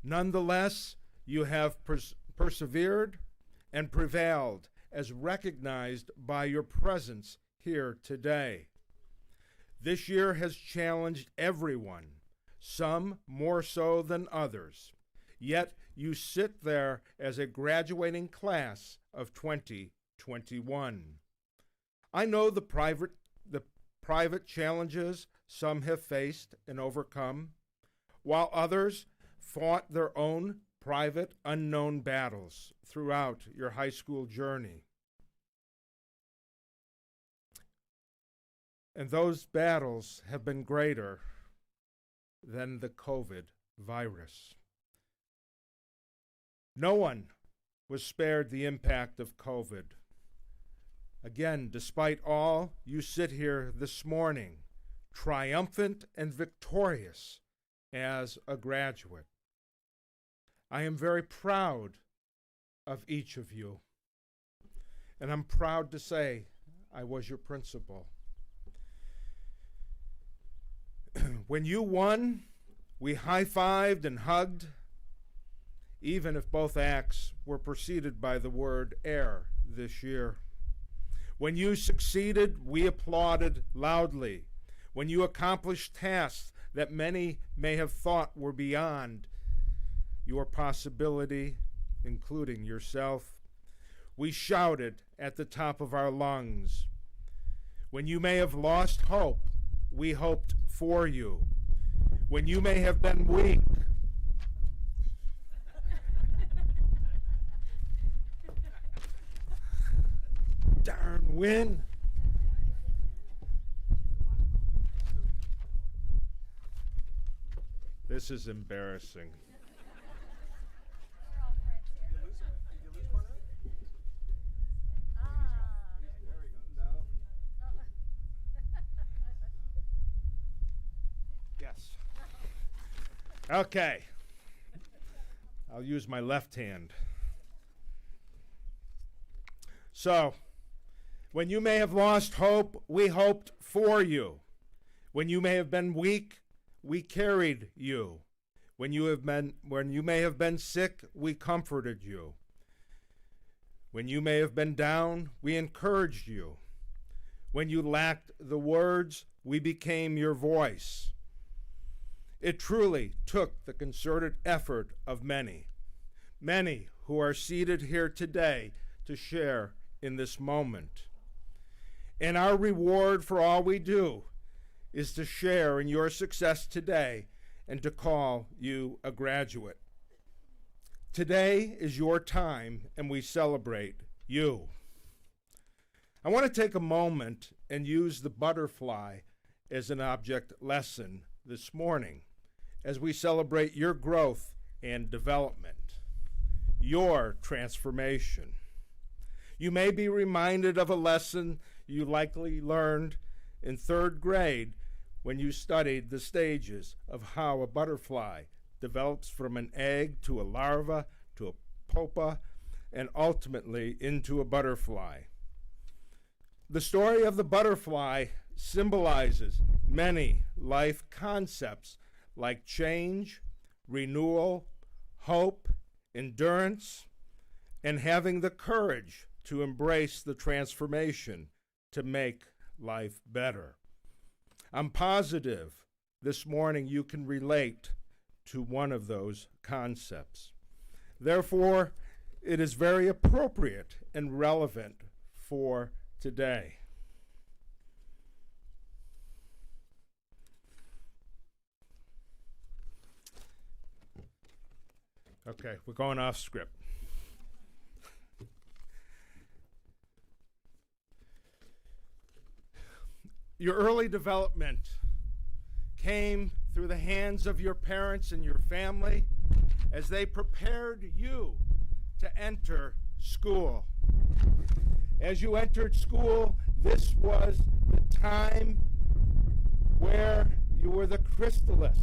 Nonetheless, you have persevered and prevailed, as recognized by your presence here today. This year has challenged everyone, some more so than others. Yet you sit there as a graduating class of 2021. I know the private challenges some have faced and overcome, while others fought their own private, unknown battles throughout your high school journey. And those battles have been greater than the COVID virus. No one was spared the impact of COVID. Again, despite all, you sit here this morning, triumphant and victorious as a graduate. I am very proud of each of you, and I'm proud to say I was your principal. When you won, we high-fived and hugged, even if both acts were preceded by the word "air" this year. When you succeeded, we applauded loudly. When you accomplished tasks that many may have thought were beyond your possibility, including yourself, we shouted at the top of our lungs. When you may have lost hope, we hoped for you. When you may have been weak, darn win. This is embarrassing. Yes. Okay. I'll use my left hand. So, when you may have lost hope, we hoped for you. When you may have been weak, we carried you. When you may have been sick, we comforted you. When you may have been down, we encouraged you. When you lacked the words, we became your voice. It truly took the concerted effort of many who are seated here today to share in this moment. And our reward for all we do is to share in your success today and to call you a graduate. Today is your time, and we celebrate you. I want to take a moment and use the butterfly as an object lesson this morning as we celebrate your growth and development, your transformation. You may be reminded of a lesson you likely learned in 3rd grade when you studied the stages of how a butterfly develops from an egg to a larva to a pupa and ultimately into a butterfly. The story of the butterfly symbolizes many life concepts like change, renewal, hope, endurance, and having the courage to embrace the transformation to make life better. I'm positive this morning you can relate to one of those concepts. Therefore, it is very appropriate and relevant for today. Okay, we're going off script. Your early development came through the hands of your parents and your family as they prepared you to enter school. As you entered school, this was the time where you were the chrysalis.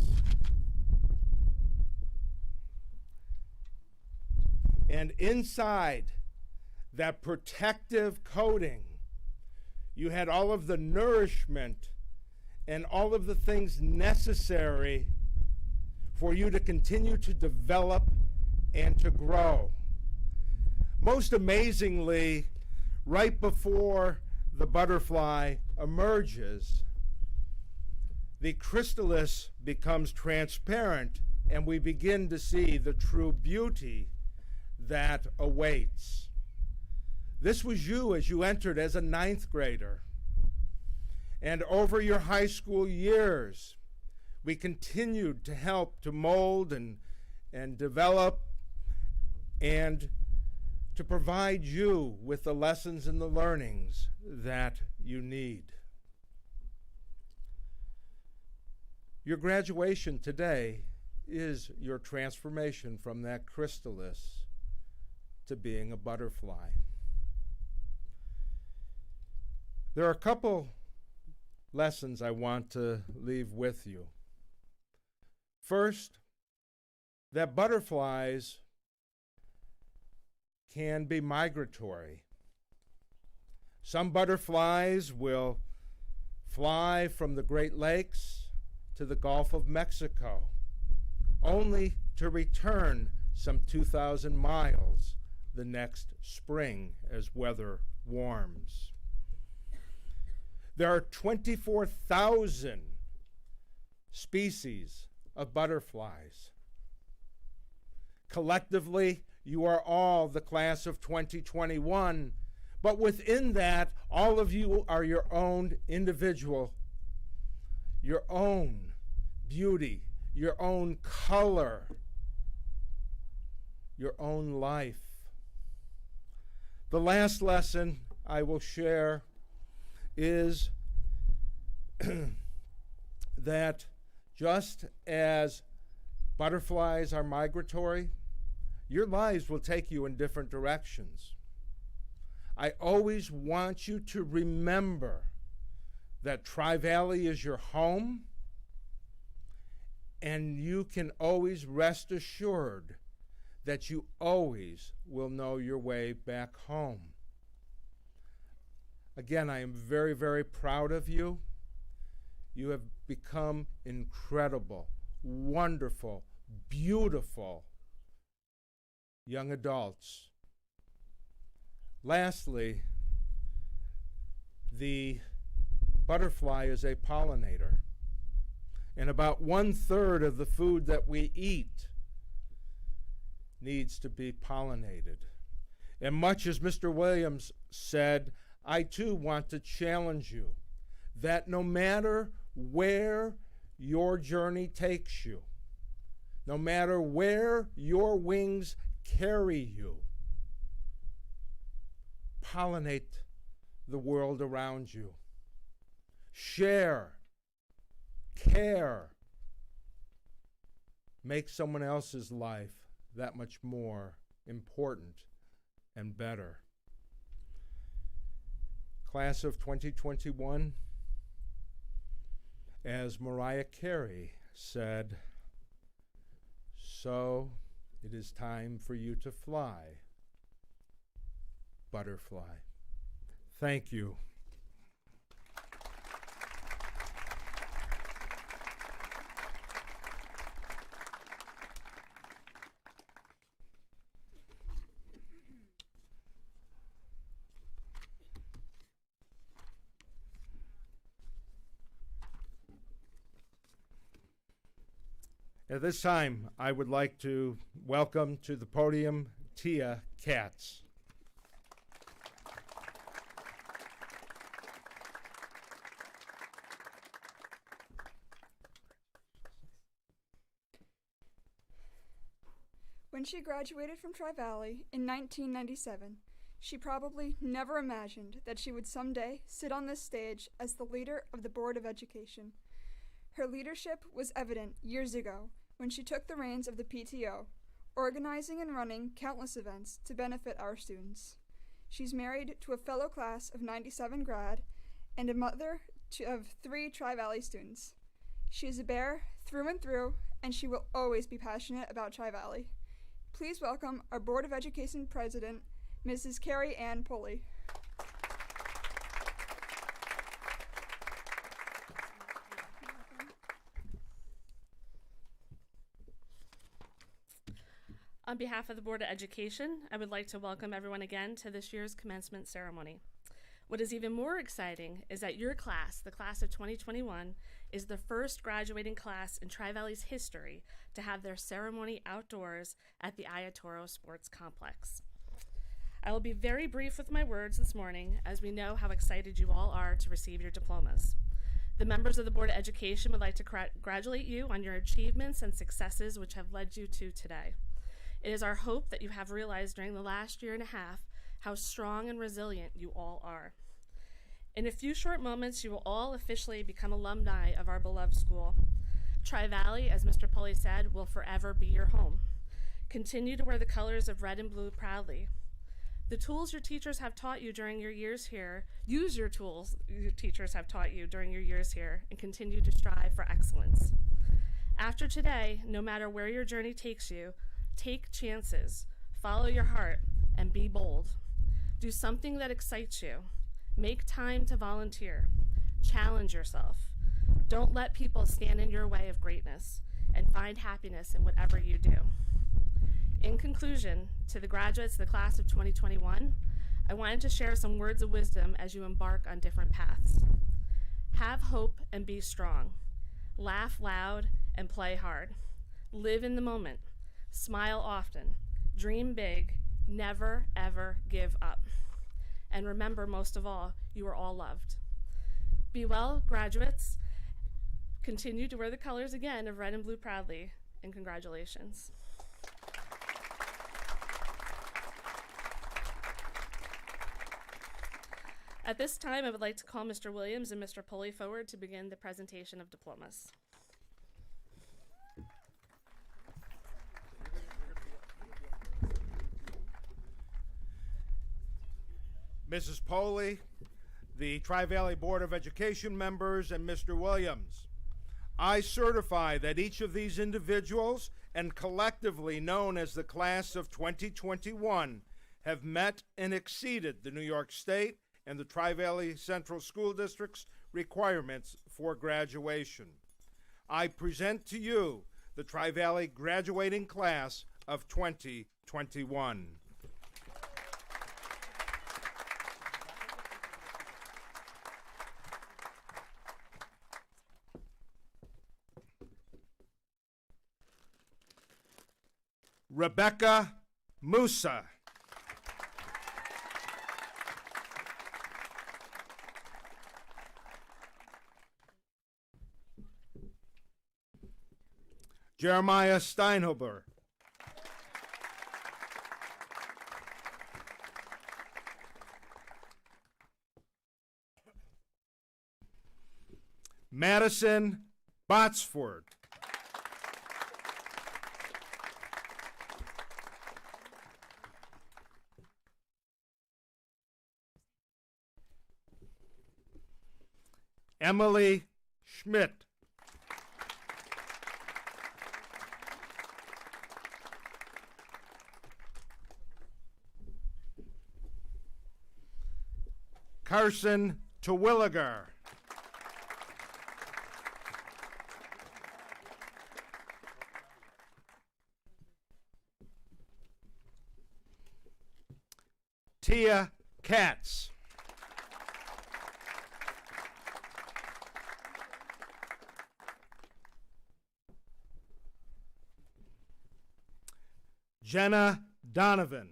And inside that protective coating, you had all of the nourishment and all of the things necessary for you to continue to develop and to grow. Most amazingly, right before the butterfly emerges, the chrysalis becomes transparent and we begin to see the true beauty that awaits. This was you as you entered as a ninth grader. And over your high school years, we continued to help to mold and develop and to provide you with the lessons and the learnings that you need. Your graduation today is your transformation from that chrysalis to being a butterfly. There are a couple lessons I want to leave with you. First, that butterflies can be migratory. Some butterflies will fly from the Great Lakes to the Gulf of Mexico, only to return some 2,000 miles the next spring as weather warms. There are 24,000 species of butterflies. Collectively, you are all the class of 2021, but within that, all of you are your own individual, your own beauty, your own color, your own life. The last lesson I will share is that just as butterflies are migratory, your lives will take you in different directions. I always want you to remember that Tri-Valley is your home, and you can always rest assured that you always will know your way back home. Again, I am very, very proud of you. You have become incredible, wonderful, beautiful young adults. Lastly, the butterfly is a pollinator, and about 1/3 of the food that we eat needs to be pollinated. And much as Mr. Williams said, I too want to challenge you that no matter where your journey takes you, no matter where your wings carry you, pollinate the world around you. Share, care, make someone else's life that much more important and better. Class of 2021, as Mariah Carey said, so it is time for you to fly, butterfly. Thank you. At this time, I would like to welcome to the podium Tia Katz. When she graduated from Tri-Valley in 1997, she probably never imagined that she would someday sit on this stage as the leader of the Board of Education. Her leadership was evident years ago when she took the reins of the PTO, organizing and running countless events to benefit our students. She's married to a fellow class of 97 grad and a mother of 3 Tri-Valley students. She is a bear through and through, and she will always be passionate about Tri-Valley. Please welcome our Board of Education President, Mrs. Carrie Ann Pulley. On behalf of the Board of Education, I would like to welcome everyone again to this year's commencement ceremony. What is even more exciting is that your class, the class of 2021, is the first graduating class in Tri-Valley's history to have their ceremony outdoors at the Ayatoro Sports Complex. I will be very brief with my words this morning, as we know how excited you all are to receive your diplomas. The members of the Board of Education would like to congratulate you on your achievements and successes which have led you to today. It is our hope that you have realized during the last year and a half how strong and resilient you all are. In a few short moments, you will all officially become alumni of our beloved school. Tri-Valley, as Mr. Pulley said, will forever be your home. Continue to wear the colors of red and blue proudly. The tools your teachers have taught you during your years here, use your tools your teachers have taught you during your years here, and continue to strive for excellence. After today, no matter where your journey takes you, take chances, follow your heart, and be bold. Do something that excites you. Make time to volunteer. Challenge yourself. Don't let people stand in your way of greatness, and find happiness in whatever you do. In conclusion, to the graduates of the class of 2021, I wanted to share some words of wisdom as you embark on different paths. Have hope and be strong. Laugh loud and play hard. Live in the moment. Smile often. Dream big. Never, ever give up. And remember, most of all, you are all loved. Be well, graduates. Continue to wear the colors again of red and blue proudly, and congratulations. At this time, I would like to call Mr. Williams and Mr. Pulley forward to begin the presentation of diplomas. Mrs. Pulley, the Tri-Valley Board of Education members, and Mr. Williams, I certify that each of these individuals, and collectively known as the class of 2021, have met and exceeded the New York State and the Tri-Valley Central School District's requirements for graduation. I present to you the Tri-Valley graduating class of 2021. Rebecca Musa. Jeremiah Steinhuber. Madison Botsford. Emily Schmidt. Carson Terwilliger. Tia Katz. Jenna Donovan.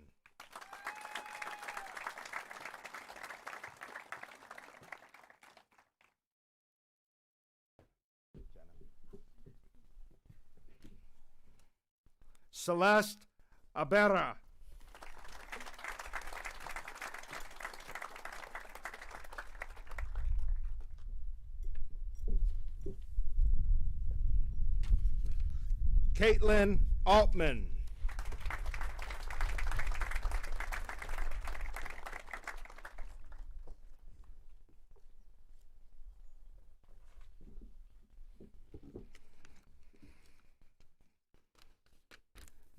Celeste Abera. Caitlin Altman.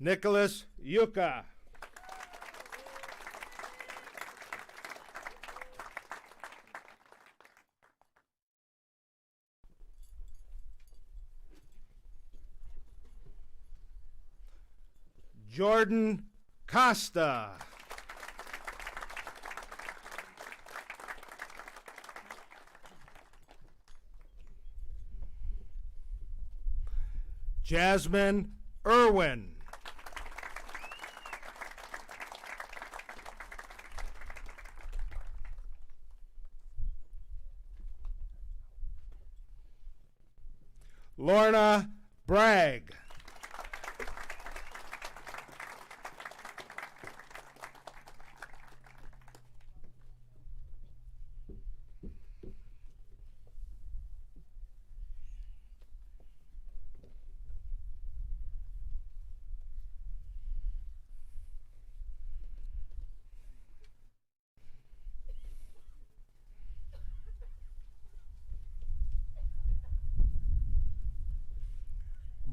Nicholas Yuka. Jordan Costa. Jasmine Irwin. Lorna Bragg.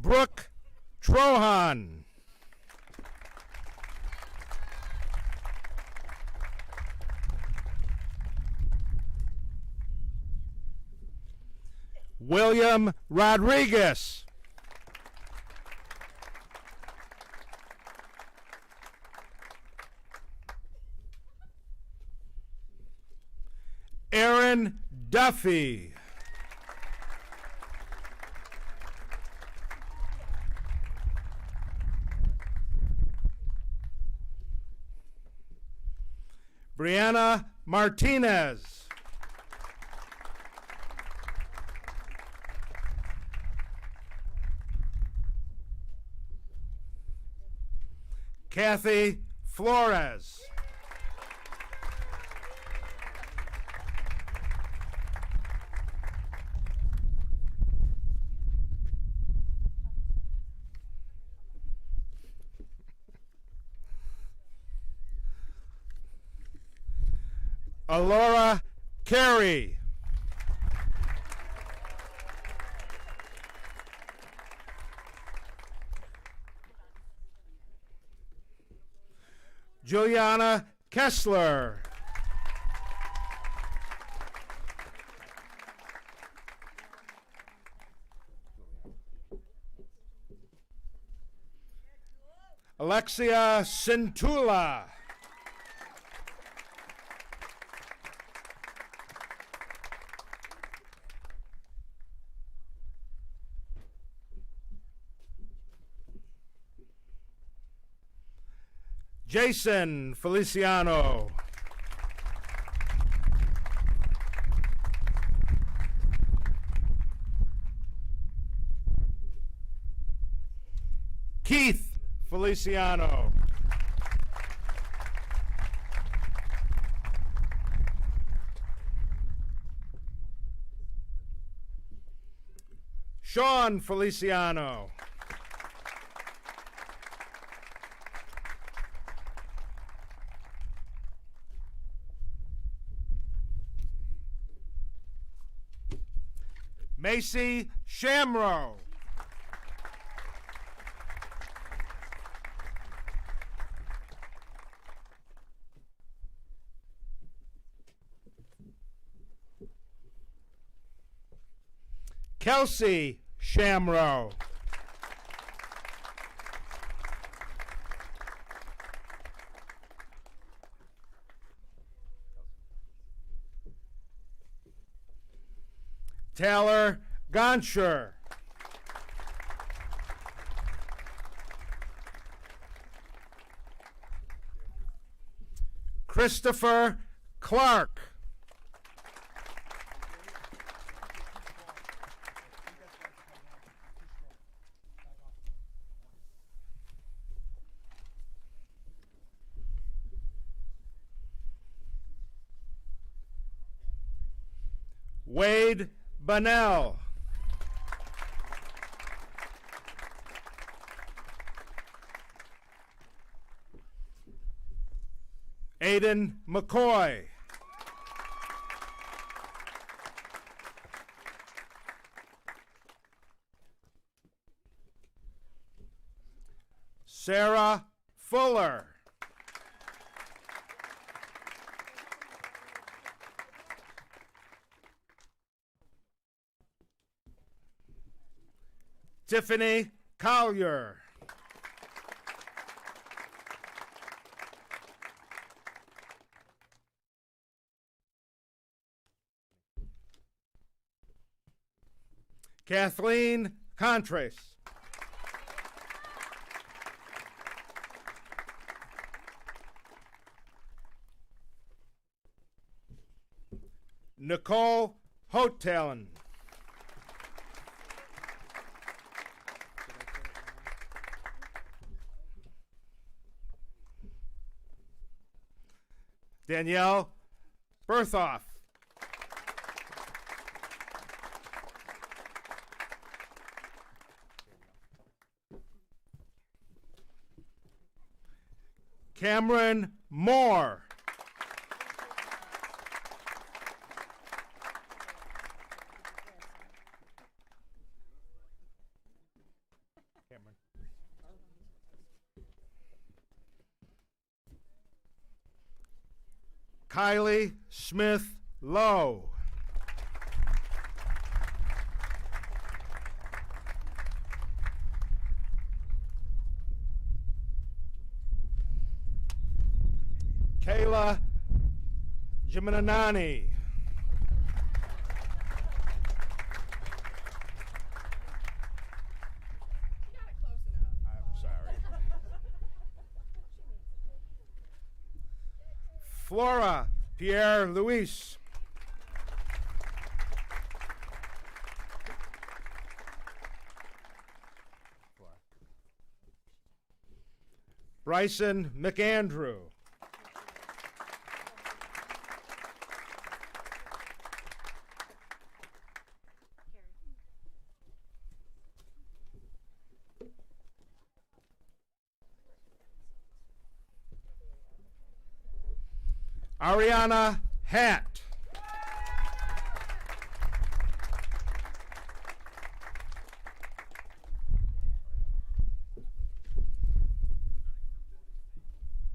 Brooke Trohan. William Rodriguez. Aaron Duffy. Brianna Martinez. Kathy Flores. Alora Carey. Juliana Kessler. Alexia Cintula. Jason Feliciano. Keith Feliciano. Sean Feliciano. Macy Shamrow. Kelsey Shamrow. Taylor Gonsher. Christopher Clark. Wade Bunnell. Aiden McCoy. Sarah Fuller. Tiffany Collier. Kathleen Contrace. Nicole Hotelen. Danielle Berthoff. Cameron Moore. Cameron. Kylie Smith Lowe. Kayla Jimenanani. I'm sorry. Flora Pierre Luis. Bryson McAndrew. Ariana Hatt.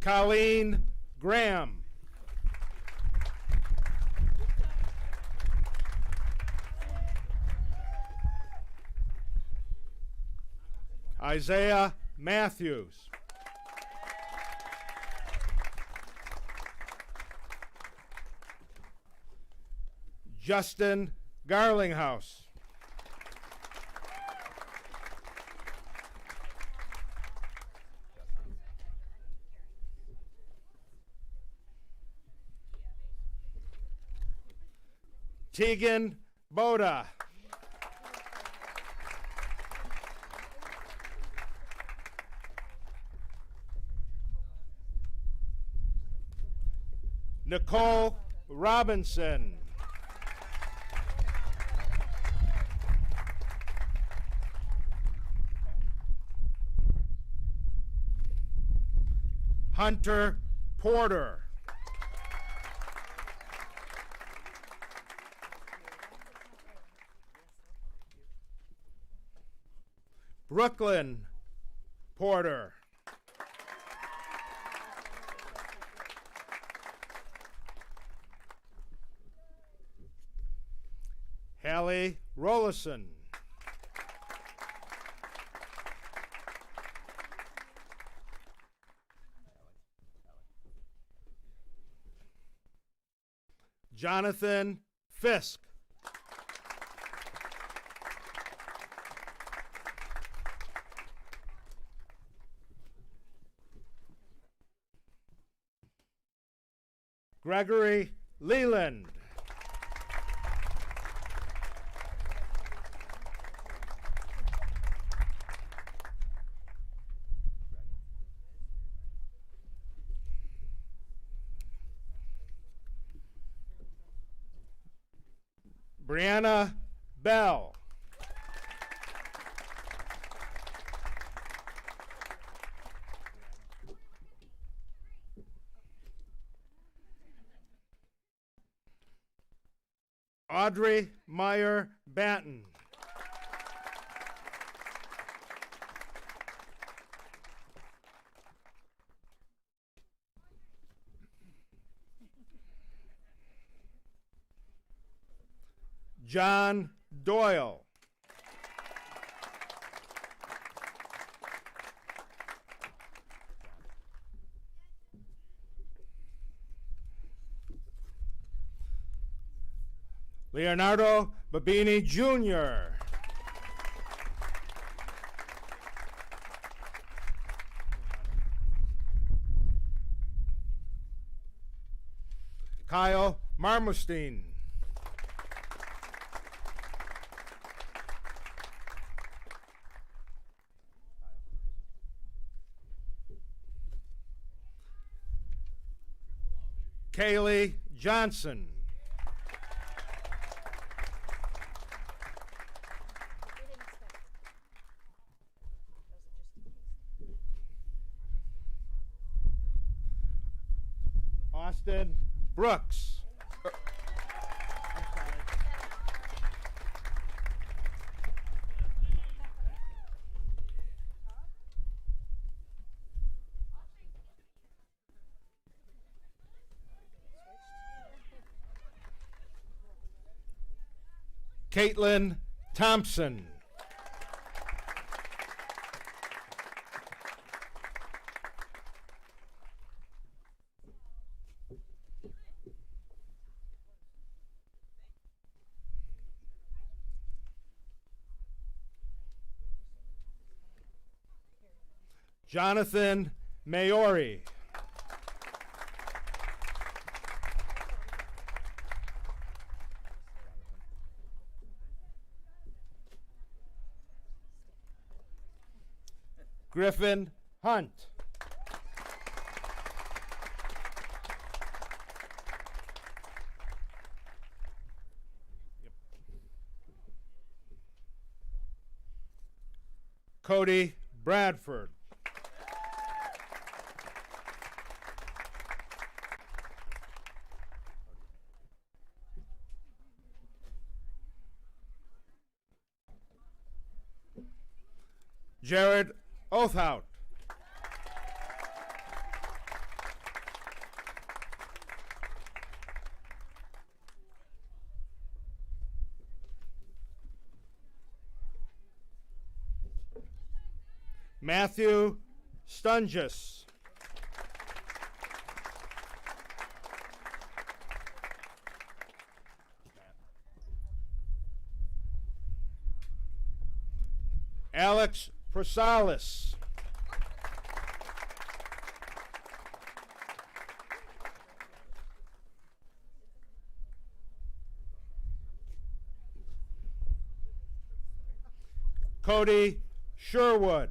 Colleen Graham. Isaiah Matthews. Justin Garlinghouse. Tegan Boda. Nicole Robinson. Hunter Porter. Brooklyn Porter. Hallie Rollison. Jonathan Fisk. Gregory Leland. Brianna Bell. Audrey Meyer Batten. John Doyle. Leonardo Babini Jr. Kyle Marmostein. Kaylee Johnson. Austin Brooks. Caitlin Thompson. Jonathan Maori. Griffin Hunt. Cody Bradford. Jared Oathout. Matthew Stungus. Alex Prosalis. Cody Sherwood.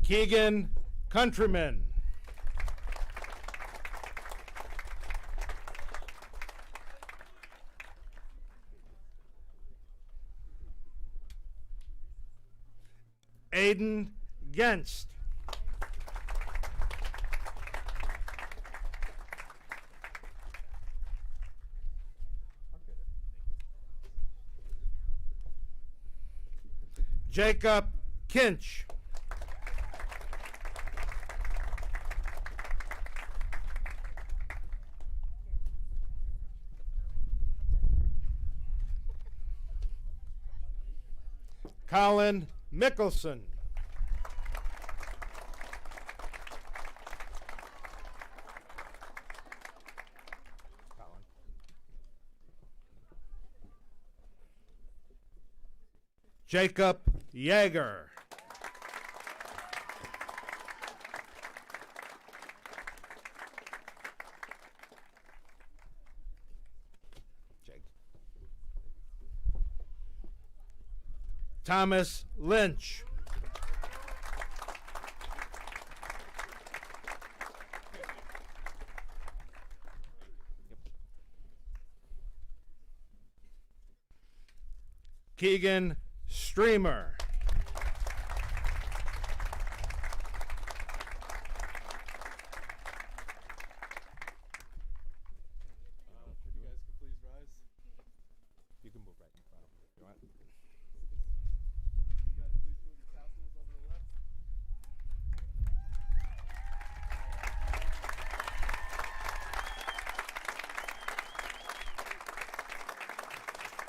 Keegan Countryman. Aiden Genst. Jacob Kinch. Colin Mickelson. Jacob Yeager. Thomas Lynch. Keegan Streamer.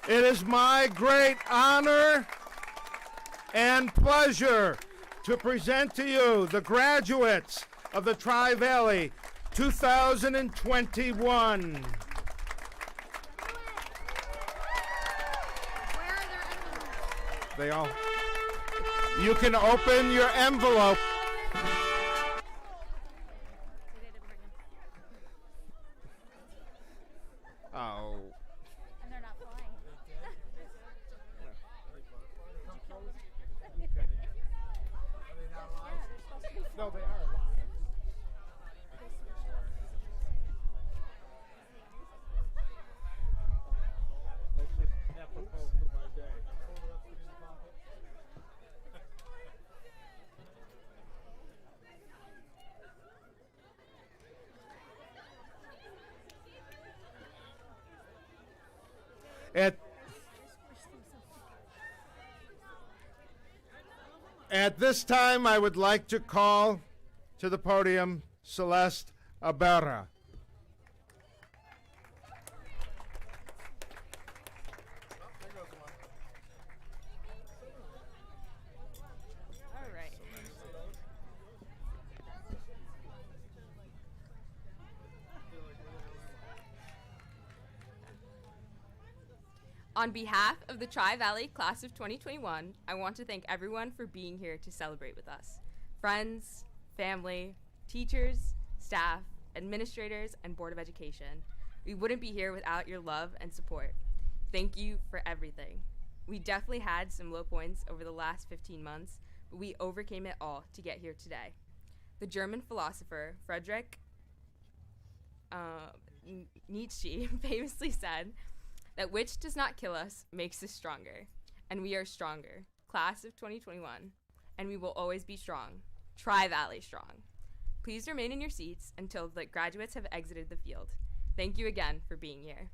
It is my great honor and pleasure to present to you the graduates of the Tri-Valley 2021. They all. You can open your envelope. Oh. At this time, I would like to call to the podium Celeste Abera. All right. On behalf of the Tri-Valley Class of 2021, I want to thank everyone for being here to celebrate with us. Friends, family, teachers, staff, administrators, and Board of Education. We wouldn't be here without your love and support. Thank you for everything. We definitely had some low points over the last 15 months, but we overcame it all to get here today. The German philosopher Friedrich Nietzsche famously said that which does not kill us makes us stronger, and we are stronger, Class of 2021, and we will always be strong, Tri-Valley strong. Please remain in your seats until the graduates have exited the field. Thank you again for being here.